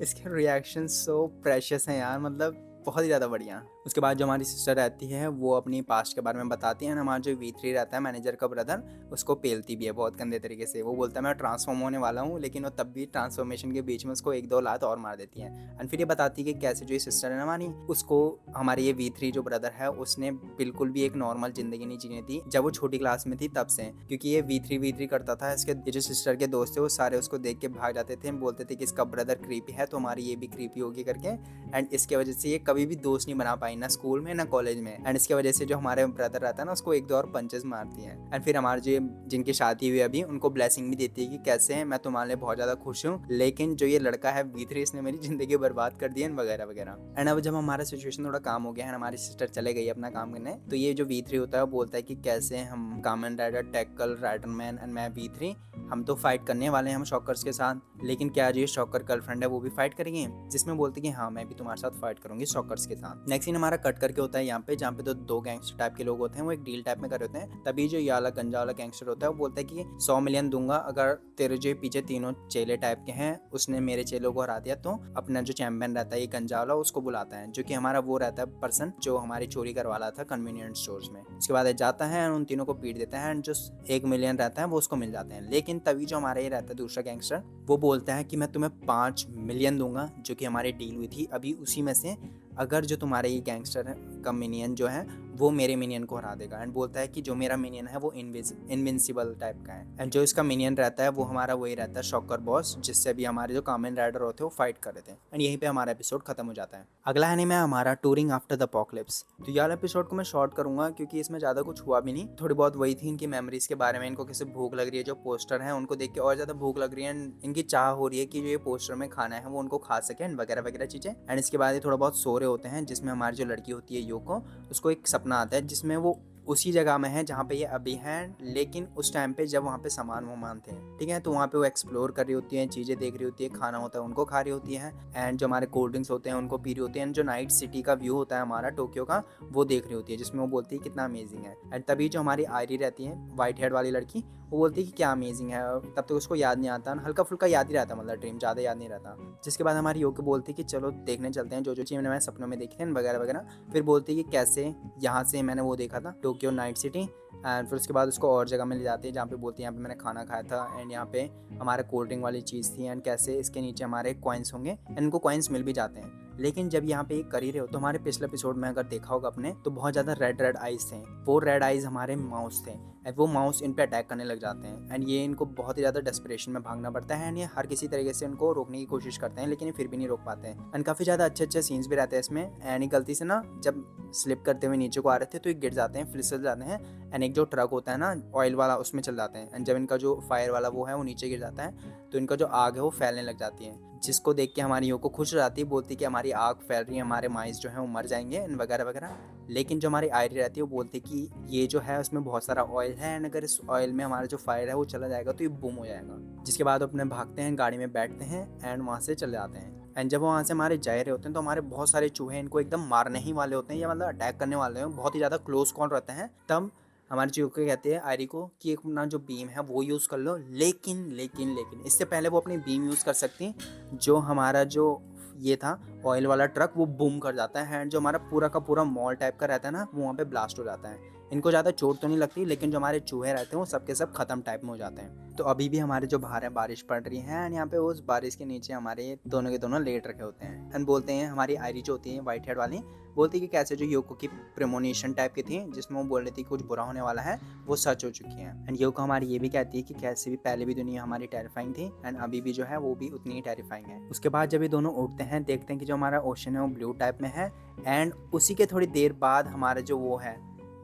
इसके रिएक्शन सो प्रेशियस हैं यार, मतलब बहुत ही ज़्यादा बढ़िया। उसके बाद जो हमारी सिस्टर रहती है वो अपनी पास्ट के बारे में बताती है। हमारा जो V3 रहता है मैनेजर का ब्रदर, उसको पेलती भी है बहुत गंदे तरीके से। वो बोलता है मैं ट्रांसफॉर्म होने वाला हूँ, लेकिन वो तब भी ट्रांसफॉर्मेशन के बीच में उसको एक दो लात और मार देती है। एंड फिर ये बताती है कि कैसे जो ये सिस्टर है ना हमारी, उसको हमारी ये V3 जो ब्रदर है उसने बिल्कुल भी एक नॉर्मल जिंदगी नहीं जीनी थी जब वो छोटी क्लास में थी तब से, क्योंकि ये V3 करता था। इसके ये जो सिस्टर के दोस्त थे वो सारे उसको देख के भाग जाते थे, बोलते थे कि इसका ब्रदर क्रीपी है तो हमारी ये भी क्रीपी होगी करके। एंड इसके वजह से ये कभी भी दोस्त नहीं बना पाई, ना स्कूल में ना कॉलेज में। एंड इसके वजह से जो हमारे ब्रदर रहता है ना उसको एक दो और पंचेस मारती है। एंड फिर हमारे जो जिनकी शादी हुई अभी उनको ब्लेसिंग भी देती है कि कैसे मैं तुम्हारे लिए बहुत ज़्यादा खुश हूँ, लेकिन जो ये लड़का है V3 इसने मेरी ज़िंदगी बर्बाद कर दी है वगैरह वगैरह। एंड अब जब हमारा सिचुएशन थोड़ा काम हो गया है, हमारी सिस्टर चले गई अपना काम करने, तो ये जो V3 होता है वो बोलता है कि कैसे हम Kamen Rider, Tackle, Rider Man and मैं V3 हम तो फाइट करने वाले हैं हम शॉकर्स के साथ, लेकिन क्या जो ये शॉकर गर्लफ्रेंड है वो भी फाइट करेंगे। जिसमें बोलती है कि हाँ मैं भी तुम्हारे साथ फाइट करूँगी शॉकर्स के साथ। नेक्स्ट सीन हमारा कट करके होता है यहाँ पे, जहाँ पे तो दो गैंगस्टर टाइप के लोग होते हैं, वो एक डील टाइप में कर होते हैं। तभी जो ये वाला गंजा वाला गैंगस्टर होता है वो बोलता है कि 100 मिलियन दूंगा अगर तेरे जो पीछे तीनों चेले टाइप के हैं उसने मेरे चेलों को हरा दिया। तो अपना जो चैंपियन रहता है ये गंजा वाला उसको बुलाता है, जो कि हमारा वो रहता है पर्सन जो हमारी चोरी करवाला था कन्वीनियंस स्टोर्स में। उसके बाद जाता है और उन तीनों को पीट देता है एंड जो 1 मिलियन रहता है वो उसको मिल जाते हैं। लेकिन तभी जो हमारा ये रहता है दूसरा गैंगस्टर, वो बोलता है कि मैं तुम्हें 5 मिलियन दूंगा, जो कि हमारी डील हुई थी अभी, उसी में से अगर जो तुम्हारे ये गैंगस्टर का मिनियन जो है वो मेरे मिनियन को हरा देगा। एंड बोलता है कि जो मेरा मिनियन है वो इनविंसिबल टाइप का है। एंड जो इसका मिनियन रहता है वो हमारा वही रहता है शॉकर बॉस, जिससे भी हमारे जो कामेन राइडर होते हैं वो फाइट कर रहे थे। एंड यहीं पे हमारा एपिसोड खत्म हो जाता है। अगला एनीमे है हमारा टूरिंग आफ्टर द अपोकलिप्स। तो यार एपिसोड को मैं शॉर्ट करूंगा क्योंकि इसमें ज्यादा कुछ हुआ भी नहीं, थोड़ी बहुत वही थी इनकी मेमोरीज के बारे में। इनको कैसे भूख लग रही है, जो पोस्टर है उनको देख के और ज्यादा भूख लग रही है। इनकी चाह हो रही है कि जो ये पोस्टर में खाना है वो उनको खा सके एंड वगैरह वगैरह चीजें। एंड इसके बाद ये थोड़ा बहुत सो रहे होते हैं, जिसमें हमारी जो लड़की होती है योको, उसको एक सपना आता है जिसमें वो उसी जगह में है जहाँ पे ये अभी हैं, लेकिन उस टाइम पे जब वहाँ पे सामान वामान थे, ठीक है। तो वहाँ पे वो एक्सप्लोर कर रही होती है, चीज़ें देख रही होती है, खाना होता है उनको खा रही होती है, एंड जो हमारे कोल्ड ड्रिंक्स होते हैं उनको पी रही होती है, एंड जो नाइट सिटी का व्यू होता है हमारा टोक्यो का वो देख रही होती है, जिसमें वो बोलती है कितना अमेजिंग है। एंड तभी जो हमारी आयरी रहती है वाइट हेड वाली लड़की, वो बोलती है कि क्या अमेजिंग है। तब तक उसको याद नहीं आता, हल्का फुल्का याद ही रहता, मतलब ड्रीम ज़्यादा याद नहीं रहता। जिसके बाद हमारी योको बोलती है कि चलो देखने चलते हैं जो जो चीज़ मैंने सपनों में देखी थी वगैरह वगैरह। फिर बोलती है कि कैसे यहाँ से मैंने वो देखा था टोक्यो नाइट सिटी। एंड फिर उसके बाद उसको और जगह में ले जाते हैं जहाँ पे बोलती है यहाँ पे मैंने खाना खाया था एंड यहाँ पे हमारे कोल्ड ड्रिंक वाली चीज़ थी, एंड कैसे इसके नीचे हमारे कॉइन्स होंगे एंड इनको कॉइन्स मिल भी जाते हैं। लेकिन जब यहाँ पे एक कर ही रहे हो, तो हमारे पिछले एपिसोड में अगर देखा होगा अपने, तो बहुत ज़्यादा रेड आइज थे। वो रेड आइज हमारे माउस थे एंड वो माउस इन पे अटैक करने लग जाते हैं। एंड ये इनको बहुत ही ज़्यादा डेस्परेशन में भागना पड़ता है एंड ये हर किसी तरीके से उनको रोकने की कोशिश करते हैं, लेकिन ये फिर भी नहीं रोक पाते हैं। एंड काफ़ी ज़्यादा अच्छे अच्छे सीन्स भी रहते हैं इसमें। एंड गलती से ना जब स्लिप करते हुए नीचे को आ रहे थे तो ये गिर जाते हैं, फिसल जाते हैं, एंड एक जो ट्रक होता है ना ऑयल वाला उसमें चल जाते हैं। एंड जब इनका जो फायर वाला वो है वो नीचे गिर जाता है तो इनका जो आग है वो फैलने लग जाती है, जिसको देख के हमारी योको खुश हो जाती है, बोलती है कि हमारी आग फैल रही है, हमारे माइस जो है वो मर जाएंगे एंड वगैरह वगैरह। लेकिन जो हमारी आयरी रहती है वो बोलती है कि ये जो है उसमें बहुत सारा ऑयल है एंड अगर इस ऑयल में हमारा जो फायर है वो चला जाएगा तो ये बूम हो जाएगा। जिसके बाद अपने भागते हैं, गाड़ी में बैठते हैं एंड वहाँ से चले जाते हैं। एंड जब वहाँ से हमारे जा रहे होते हैं तो हमारे बहुत सारे चूहे इनको एकदम मारने ही वाले होते हैं, या मतलब अटैक करने वाले हैं, बहुत ही ज़्यादा क्लोज कॉल रहते हैं। तब हमारे चूहे कहते हैं आयरी को कि एक अपना जो बीम है वो यूज़ कर लो, लेकिन इससे पहले वो अपनी बीम यूज़ कर सकती, जो हमारा जो ये था ऑयल वाला ट्रक वो बूम कर जाता है एंड जो हमारा पूरा का पूरा मॉल टाइप का रहता है ना वो वहाँ पे ब्लास्ट हो जाता है। इनको ज़्यादा चोट तो नहीं लगती, लेकिन जो हमारे चूहे रहते हैं वो सबके सब खत्म टाइप में हो जाते हैं। तो अभी भी हमारे जो बाहर है बारिश पड़ रही है एंड यहाँ पे उस बारिश के नीचे हमारे दोनों के दोनों लेट रखे होते हैं। एंड बोलते हैं, हमारी आयरी जो होती है वाइट हेड वाली, बोलती है कि कैसे जो योको की प्रेमोनिशन टाइप की थी जिसमें वो बोल रही थी कुछ बुरा होने वाला है, वो सच हो चुकी है। एंड योको हमारी ये भी कहती है कि कैसे भी पहले भी दुनिया हमारी टेरिफाइंग थी एंड अभी भी जो है वो भी उतनी ही टेरिफाइंग है। उसके बाद जब ये दोनों उठते हैं देखते हैं कि जो हमारा ओशन है वो ब्लू टाइप में है एंड उसी के थोड़ी देर बाद हमारा जो वो है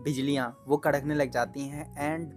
बिजलियाँ वो कड़कने लग जाती हैं एंड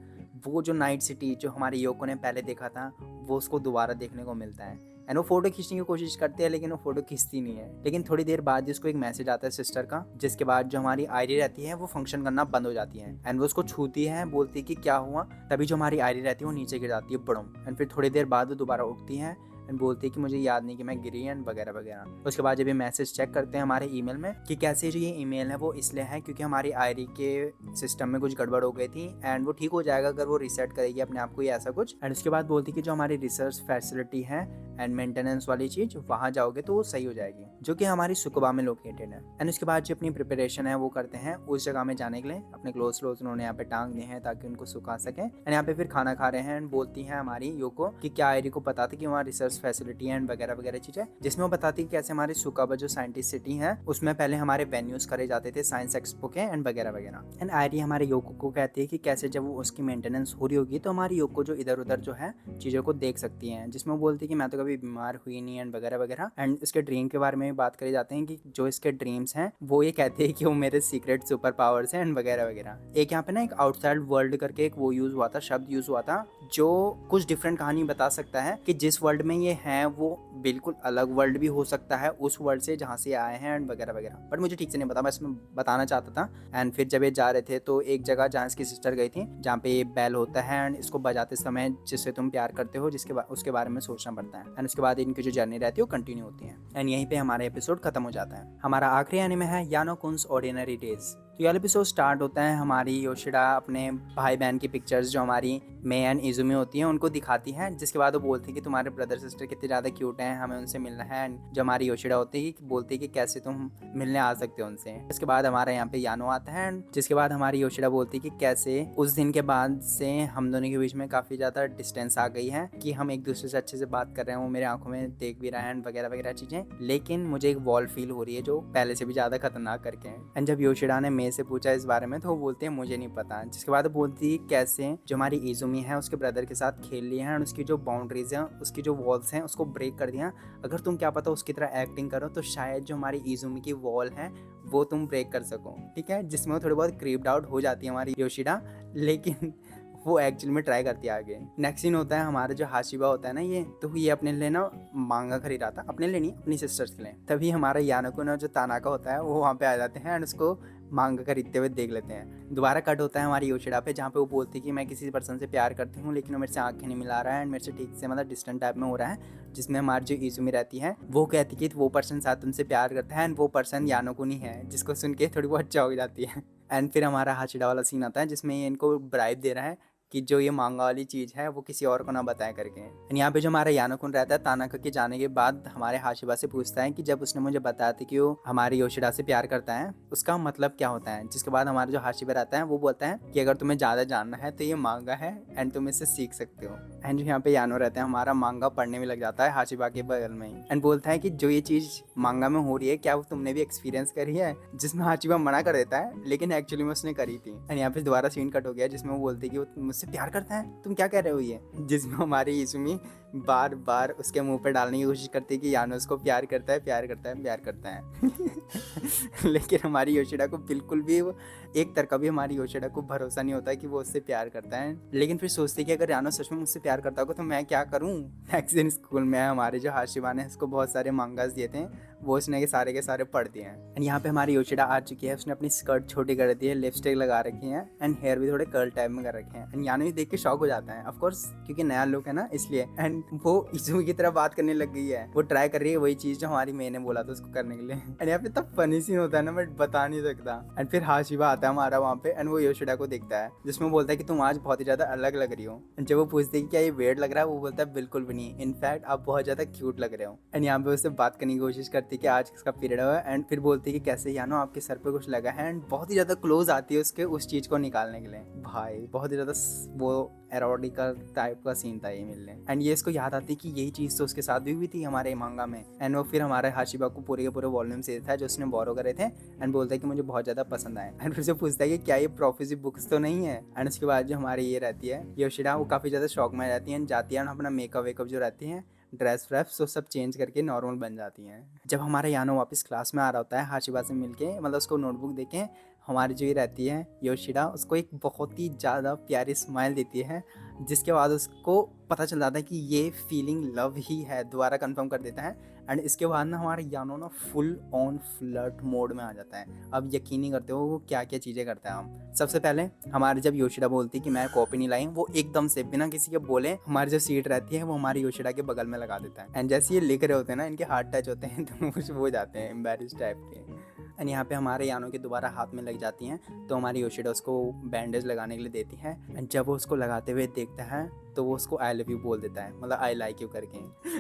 वो जो नाइट सिटी जो हमारे योको ने पहले देखा था वो उसको दोबारा देखने को मिलता है। एंड वो फोटो खींचने की कोशिश करती है लेकिन वो फोटो खींचती नहीं है। लेकिन थोड़ी देर बाद उसको एक मैसेज आता है सिस्टर का, जिसके बाद जो हमारी आयरी रहती है वो फंक्शन करना बंद हो जाती है एंड वो उसको छूती है, बोलती है कि क्या हुआ। तभी जो हमारी आयरी रहती है वो नीचे गिर जाती है बड़म। एंड फिर थोड़ी देर बाद वो दोबारा उठती है एंड बोलती है कि मुझे याद नहीं कि मैं गिरी एंड वगैरह वगैरह। उसके बाद जब ये मैसेज चेक करते हैं हमारे ईमेल में कि कैसे जो ये ईमेल है वो इसलिए है क्योंकि हमारी आयरी के सिस्टम में कुछ गड़बड़ हो गई थी एंड वो ठीक हो जाएगा अगर वो रीसेट करेगी अपने आप को या ऐसा कुछ। एंड उसके बाद बोलती है कि जो हमारी रिसर्च फैसिलिटी है एंड मेंटेनेंस वाली चीज वहाँ जाओगे तो वो सही हो जाएगी, जो कि हमारी सुकुबा में लोकेटेड है। एंड उसके बाद जो अपनी प्रिपरेशन है वो करते हैं उस जगह में जाने के लिए। अपने क्लोथ उन्होंने यहाँ पे टांग दिए हैं ताकि उनको सुखा सके एंड यहाँ पे फिर खाना खा रहे हैं। एंड बोलती है हमारी योको कि क्या आयरी को पता था कि वहाँ रिसर्च फैसिलिटी एंड वगैरह वगैरह चीजें, जिसमें वो बताती है कैसे हमारे सुकाबा जो साइंटिस्ट सिटी है उसमें पहले हमारे वेन्यूज करे जाते थे साइंस एक्सपो के एंड वगैरह वगैरह। एंड आयरी हमारे योको को कहती है कि कैसे जब वो उसकी मेंटेनेंस हो रही होगी तो हमारी योको जो इधर उधर जो है चीजों को देख सकती है, जिसमें वो बोलती है कि मैं तो कभी बीमार हुई नहीं एंड वगैरह वगैरह। एंड इसके ड्रीम के बारे में भी बात करे जाते हैं कि जो इसके ड्रीम्स हैं वो ये कहते हैं कि वो मेरे सीक्रेट सुपर पावर्स हैं एंड वगैरह वगैरह। एक यहाँ पे ना एक आउटसाइड वर्ल्ड करके एक वो यूज हुआ था, शब्द यूज हुआ था, जो कुछ डिफरेंट कहानी बता सकता है कि जिस वर्ल्ड में ये हैं वो बिल्कुल अलग वर्ल्ड भी हो सकता है उस वर्ल्ड से जहाँ से आए हैं एंड वगैरह वगैरह। बट मुझे ठीक से नहीं पता, बस मैं बताना चाहता था। एंड फिर जब ये जा रहे थे तो एक जगह जहाँ इसकी सिस्टर गई थी जहाँ पे ये बैल होता है एंड इसको बजाते समय जिससे तुम प्यार करते हो उसके बारे में सोचना पड़ता है। एंड उसके बाद इनकी जो जर्नी रहती है वो कंटिन्यू होती है एंड यहीं पे हमारा एपिसोड खत्म हो जाता है। हमारा आखिरी एनिमे है यानो कुन्स ऑर्डिनरी डेज। तो ये एपिसोड स्टार्ट होता है हमारी योशिडा अपने भाई बहन की पिक्चर्स जो हमारी मे एंड इजुमी होती हैं उनको दिखाती है, जिसके बाद वो बोलती है कि तुम्हारे ब्रदर सिस्टर कितने ज़्यादा क्यूट हैं, हमें उनसे मिलना है। एंड जो हमारी योशिडा होती है बोलती है कि कैसे तुम मिलने आ सकते हो उनसे। इसके बाद हमारे यहाँ पे यानो आता है एंड जिसके बाद हमारी योशिडा बोलती है कि कैसे उस दिन के बाद से हम दोनों के बीच में काफ़ी ज़्यादा डिस्टेंस आ गई है कि हम एक दूसरे से अच्छे से बात कर रहे हैं, वो मेरे आंखों में देख भी रहा है एंड वगैरह वगैरह चीज़ें, लेकिन मुझे एक वॉल फील हो रही है जो पहले से भी ज़्यादा खतरनाक करके है। एंड जब योशिडा ने मे से पूछा इस बारे में तो वो बोलते हैं मुझे नहीं पता। जिसके बाद वो बोलती है कैसे जो हमारी इजुमी है उसके ब्रदर के साथ खेल ली है और उसकी जो बाउंड्रीज हैं उसकी जो वॉल्स हैं उसको ब्रेक कर दिया। अगर तुम क्या पता उसकी तरह एक्टिंग करो तो शायद जो हमारी इजुमी की वॉल है वो तुम ब्रेक कर सको, ठीक है। जिसमें वो थोड़ी बहुत क्रीप्ड आउट हो जाती है हमारी योशिडा, लेकिन वो एक्चुअल में ट्राई करती है आगे। नेक्स्ट सीन होता है हमारा जो हाशिबा होता है ना ये अपने लिए ना मांगा खरीदा था, अपने लिए नहीं अपनी सिस्टर्स के लिए। तभी हमारा यानको ना जो तानाका होता है वो वहाँ पे आ जाते हैं एंड उसको मांगा खरीदते हुए देख लेते हैं। दोबारा कट होता है हमारी योशिडा पे जहाँ पे वो बोलती है कि मैं किसी पर्सन से प्यार करती हूँ लेकिन वो मेरे से आंखें नहीं मिला रहा है एंड मेरे से ठीक से मतलब डिस्टेंट टाइप में हो रहा है। जिसमें हमारी जो इजुमी रहती है वो कहती है कि वो पर्सन साथ तुमसे प्यार करता है एंड वो पर्सन यानको नहीं है, जिसको सुन के थोड़ी बहुत चौंक जाती है। एंड फिर हमारा हाशिडा वाला सीन आता है जिसमें ये इनको ब्राइब दे रहा है कि जो ये मांगा वाली चीज़ है वो किसी और को ना बताया करके। एंड यहाँ पे जो हमारा यानोकुन रहता है तानाका के जाने के बाद हमारे हाशिबा से पूछता है कि जब उसने मुझे बताया था कि वो हमारी योशिडा से प्यार करता है उसका मतलब क्या होता है। जिसके बाद हमारा जो हाशिबा रहता है वो बोलता है कि अगर तुम्हें ज़्यादा जानना है तो ये मांगा है एंड तुम इससे सीख सकते हो। एंड जो यहाँ पे यानो रहता है हमारा मांगा पढ़ने में लग जाता है हाशिबा के बगल में ही एंड बोलता है कि जो ये चीज़ मांगा में हो रही है क्या वो तुमने भी एक्सपीरियंस करी है, जिसमें हाशिबा मना कर देता है लेकिन एक्चुअली में उसने करी थी। एंड यहाँ पे दोबारा सीन कट हो गया जिसमें वो बोलती है कि वो मुझसे प्यार करता है, तुम क्या कह रहे हो ये। जिसमें हमारी इजुमी बार बार उसके मुंह पे डालने की कोशिश करती है कि यानो उसको प्यार करता है प्यार करता है प्यार करता है। लेकिन हमारी योशिडा को बिल्कुल भी एक तरह का भी हमारी योशिडा को भरोसा नहीं होता है कि वो उससे प्यार करता है। लेकिन फिर सोचती है कि अगर यानो सच में मुझसे प्यार करता होगा तो मैं क्या करूँ। नेक्स्ट दिन स्कूल में हमारे जो हाशिबा ने उसको बहुत सारे मांगास दिए थे वो उसने के सारे पढ़ दिए हैं। एंड यहाँ पे हमारी योशिडा आ चुकी है, उसने अपनी स्कर्ट छोटी कर दी है, लिपस्टिक लगा रखी है एंड हेयर भी थोड़े कर्ल टाइप में कर रखे हैं। एंड यानो भी देख के शॉक हो जाता है ऑफ कोर्स क्योंकि नया लुक है ना इसलिए। एंड वो इजुमी की तरह बात करने लग गई है, वो ट्राई कर रही है वही चीज जो हमारी मैंने बोला था उसको करने के लिए। एंड यहाँ पे तब फनी सीन होता है ना मैं बता नहीं सकता। एंड फिर हाशिबा आता है हमारा वहाँ पे एंड वो योशिडा को देखता है जिसमें बोलता है कि तुम आज बहुत ही ज्यादा अलग लग रही हो। जब वो पूछती है कि क्या ये वेट लग रहा है वो बोलता है बिल्कुल भी नहीं, इनफैक्ट आप बहुत ज्यादा क्यूट लग रहे हो। एंड यहाँ पे उससे बात करने की कोशिश करती है कि आज किसका पीरियड है एंड फिर बोलती है कि कैसे यानो आपके सर पे कुछ लगा है एंड बहुत ही ज्यादा क्लोज आती है उसके उस चीज को निकालने के लिए। भाई बहुत ही ज्यादा वो एरोटिकल टाइप का सीन था ये मिलने। एंड ये इसको याद आती है कि यही चीज़ तो उसके साथ भी हुई थी हमारे मांगा में। एंड वो फिर हमारे हाशिबा को पूरे के पूरे वॉल्यूम से देता है जो उसने बोरो करे थे एंड बोलता है कि मुझे बहुत ज़्यादा पसंद आए। एंड फिर से पूछता है कि क्या ये प्रोफेसी बुक्स तो नहीं है। एंड उसके बाद जो हमारी ये रहती है योशिडा वो काफ़ी ज़्यादा शौक में जाती है, जाती है अपना मेकअप वेकअप जो रहती है ड्रेस व्रेस वो सब चेंज करके नॉर्मल बन जाती हैं। जब हमारा यानो वापस क्लास में आ रहा होता है हाशिबा से मिलके मतलब उसको नोटबुक देके हमारी जो ये रहती है योशिडा उसको एक बहुत ही ज़्यादा प्यारी स्माइल देती है, जिसके बाद उसको पता चल जाता है कि ये फीलिंग लव ही है, दोबारा कंफर्म कर देता है। एंड इसके बाद ना हमारा यानो ना फुल ऑन फ्लर्ट मोड में आ जाता है। अब यकीन नहीं करते हो वो क्या क्या चीज़ें करता है। हम सबसे पहले हमारी जब योशिडा बोलती है कि मैं कॉपी नहीं लाई, वो एकदम से बिना किसी के बोले हमारी जो सीट रहती है वो हमारी योशिडा के बगल में लगा देता है। एंड जैसे ये लिख रहे होते हैं ना इनके हाथ टच होते हैं तो कुछ हो जाते हैं एम्बेरस टाइप के। एंड यहाँ पे हमारे यानो के दोबारा हाथ में लग जाती हैं तो हमारी योशिडा उसको बैंडेज लगाने के लिए देती है। एंड जब वो उसको लगाते हुए देखता है तो वो उसको आई लव यू बोल देता है, मतलब आई लाइक यू करके।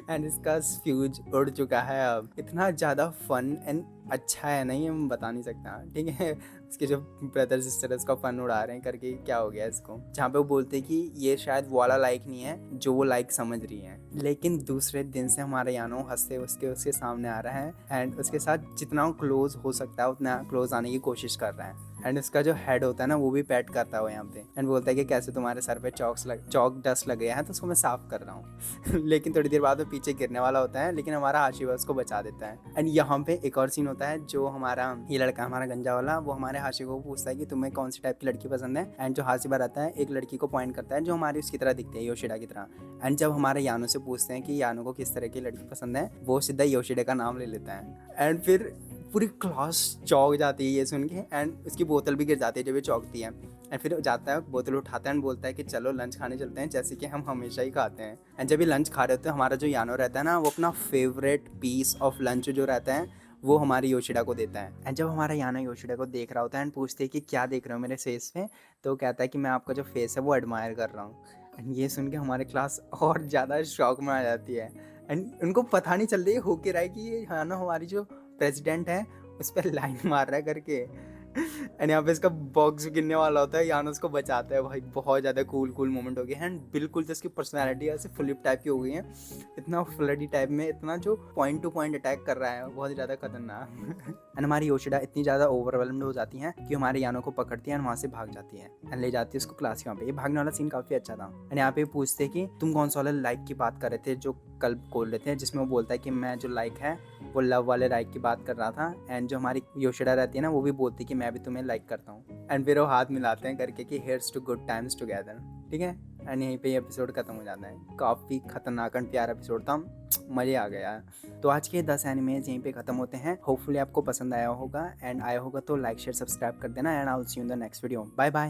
एंड इसका फ्यूज उड़ चुका है, अब इतना ज़्यादा फन एंड अच्छा है नहीं हम बता नहीं सकता। ठीक है उसके जो ब्रदर सिस्टर उसका फन उड़ा रहे हैं करके क्या हो गया इसको, जहाँ पे वो बोलते हैं कि ये शायद वो वाला लाइक नहीं है जो वो लाइक समझ रही है। लेकिन दूसरे दिन से हमारा यानो हंसते उसके सामने आ रहा है एंड उसके साथ जितना क्लोज हो सकता है उतना क्लोज आने की कोशिश कर रहा है। एंड उसका जो हेड होता है ना वो भी पैट करता है यहाँ पे एंड बोलता है कि कैसे तुम्हारे सर पे चौक डस्ट लग गया है तो उसको मैं साफ कर रहा हूँ। लेकिन थोड़ी देर बाद वो पीछे गिरने वाला होता है, लेकिन हमारा हाशिबा उसको बचा देता है। एंड यहाँ पे एक और सीन होता है, जो हमारा ये लड़का हमारा गंजा वाला वो हमारे हाशिबा को पूछता है कि तुम्हें कौन सी टाइप की लड़की पसंद है। एंड जो हाशिबा रहता है एक लड़की को पॉइंट करता है जो हमारी उसकी तरह दिखती है, योशिडा की तरह। एंड जब हमारे यानो से पूछते हैं कि यानो को किस तरह की लड़की पसंद है, वो सीधा योशिडा का नाम ले लेता है। एंड फिर पूरी क्लास चौंक जाती है ये सुन के, एंड उसकी बोतल भी गिर जाती है जब ये चौंकती है। एंड फिर जाता है, बोतल उठाता है एंड बोलता है कि चलो लंच खाने चलते हैं, जैसे कि हम हमेशा ही खाते हैं। एंड जब ये लंच खा रहे होते हैं, हमारा जो यानो रहता है ना वो अपना फेवरेट पीस ऑफ लंच जो रहता है वो हमारी योशिडा को देता है। एंड जब हमारा यानो योशिडा को देख रहा होता है एंड पूछते है कि क्या देख रहे हो मेरे फेस पे, तो कहता है कि मैं आपका जो फेस है वो एडमायर कर रहा हूँ। एंड ये सुन के हमारी क्लास और ज़्यादा शॉक में आ जाती है। एंड उनको पता नहीं चल रही है हो के रहा है कि ये यानो हमारी जो प्रेसिडेंट है उस पर लाइन मार रहा है करके। एंड यहाँ पे इसका बॉक्स गिरने वाला होता है, यानो उसको बचाता है। भाई बहुत ज़्यादा कूल मोमेंट हो गया। एंड बिल्कुल जो इसकी पर्सनैलिटी ऐसे फ्लिप टाइप की हो गई है, इतना फ्लडी टाइप में, इतना जो पॉइंट टू पॉइंट अटैक कर रहा है, बहुत ज़्यादा खतरनाक। एंड हमारी योशिडा इतनी ज़्यादा ओवरवेलम्ड हो जाती है कि हमारे यानो को पकड़ती है एंड वहाँ से भाग जाती है एंड ले जाती है उसको क्लास के वहाँ पे। ये भागने वाला सीन काफ़ी अच्छा था। एंड यहाँ पे पूछते हैं कि तुम कौन सा वाला लाइक की बात कर रहे थे जो कल खोल रहे थे, जिसमें वो बोलता है कि मैं जो लाइक है वो लव वाले लाइक की बात कर रहा था। एंड जो हमारी योशिडा रहती है ना वो भी बोलती है कि मैं भी तुम्हें लाइक करता हूँ। एंड फिर वो हाथ मिलाते हैं करके कि here's to good times together, ठीक है। एंड यहीं पे ये एपिसोड खत्म हो जाता है। काफ़ी खतरनाक एंड प्यारा एपिसोड था, मज़े आ गया। तो आज के 10 एनिमेज यहीं पे ख़त्म होते हैं। होपफुली आपको पसंद आया होगा, एंड आया होगा तो लाइक शेयर सब्सक्राइब कर देना। And I will see you in the next video. Bye bye.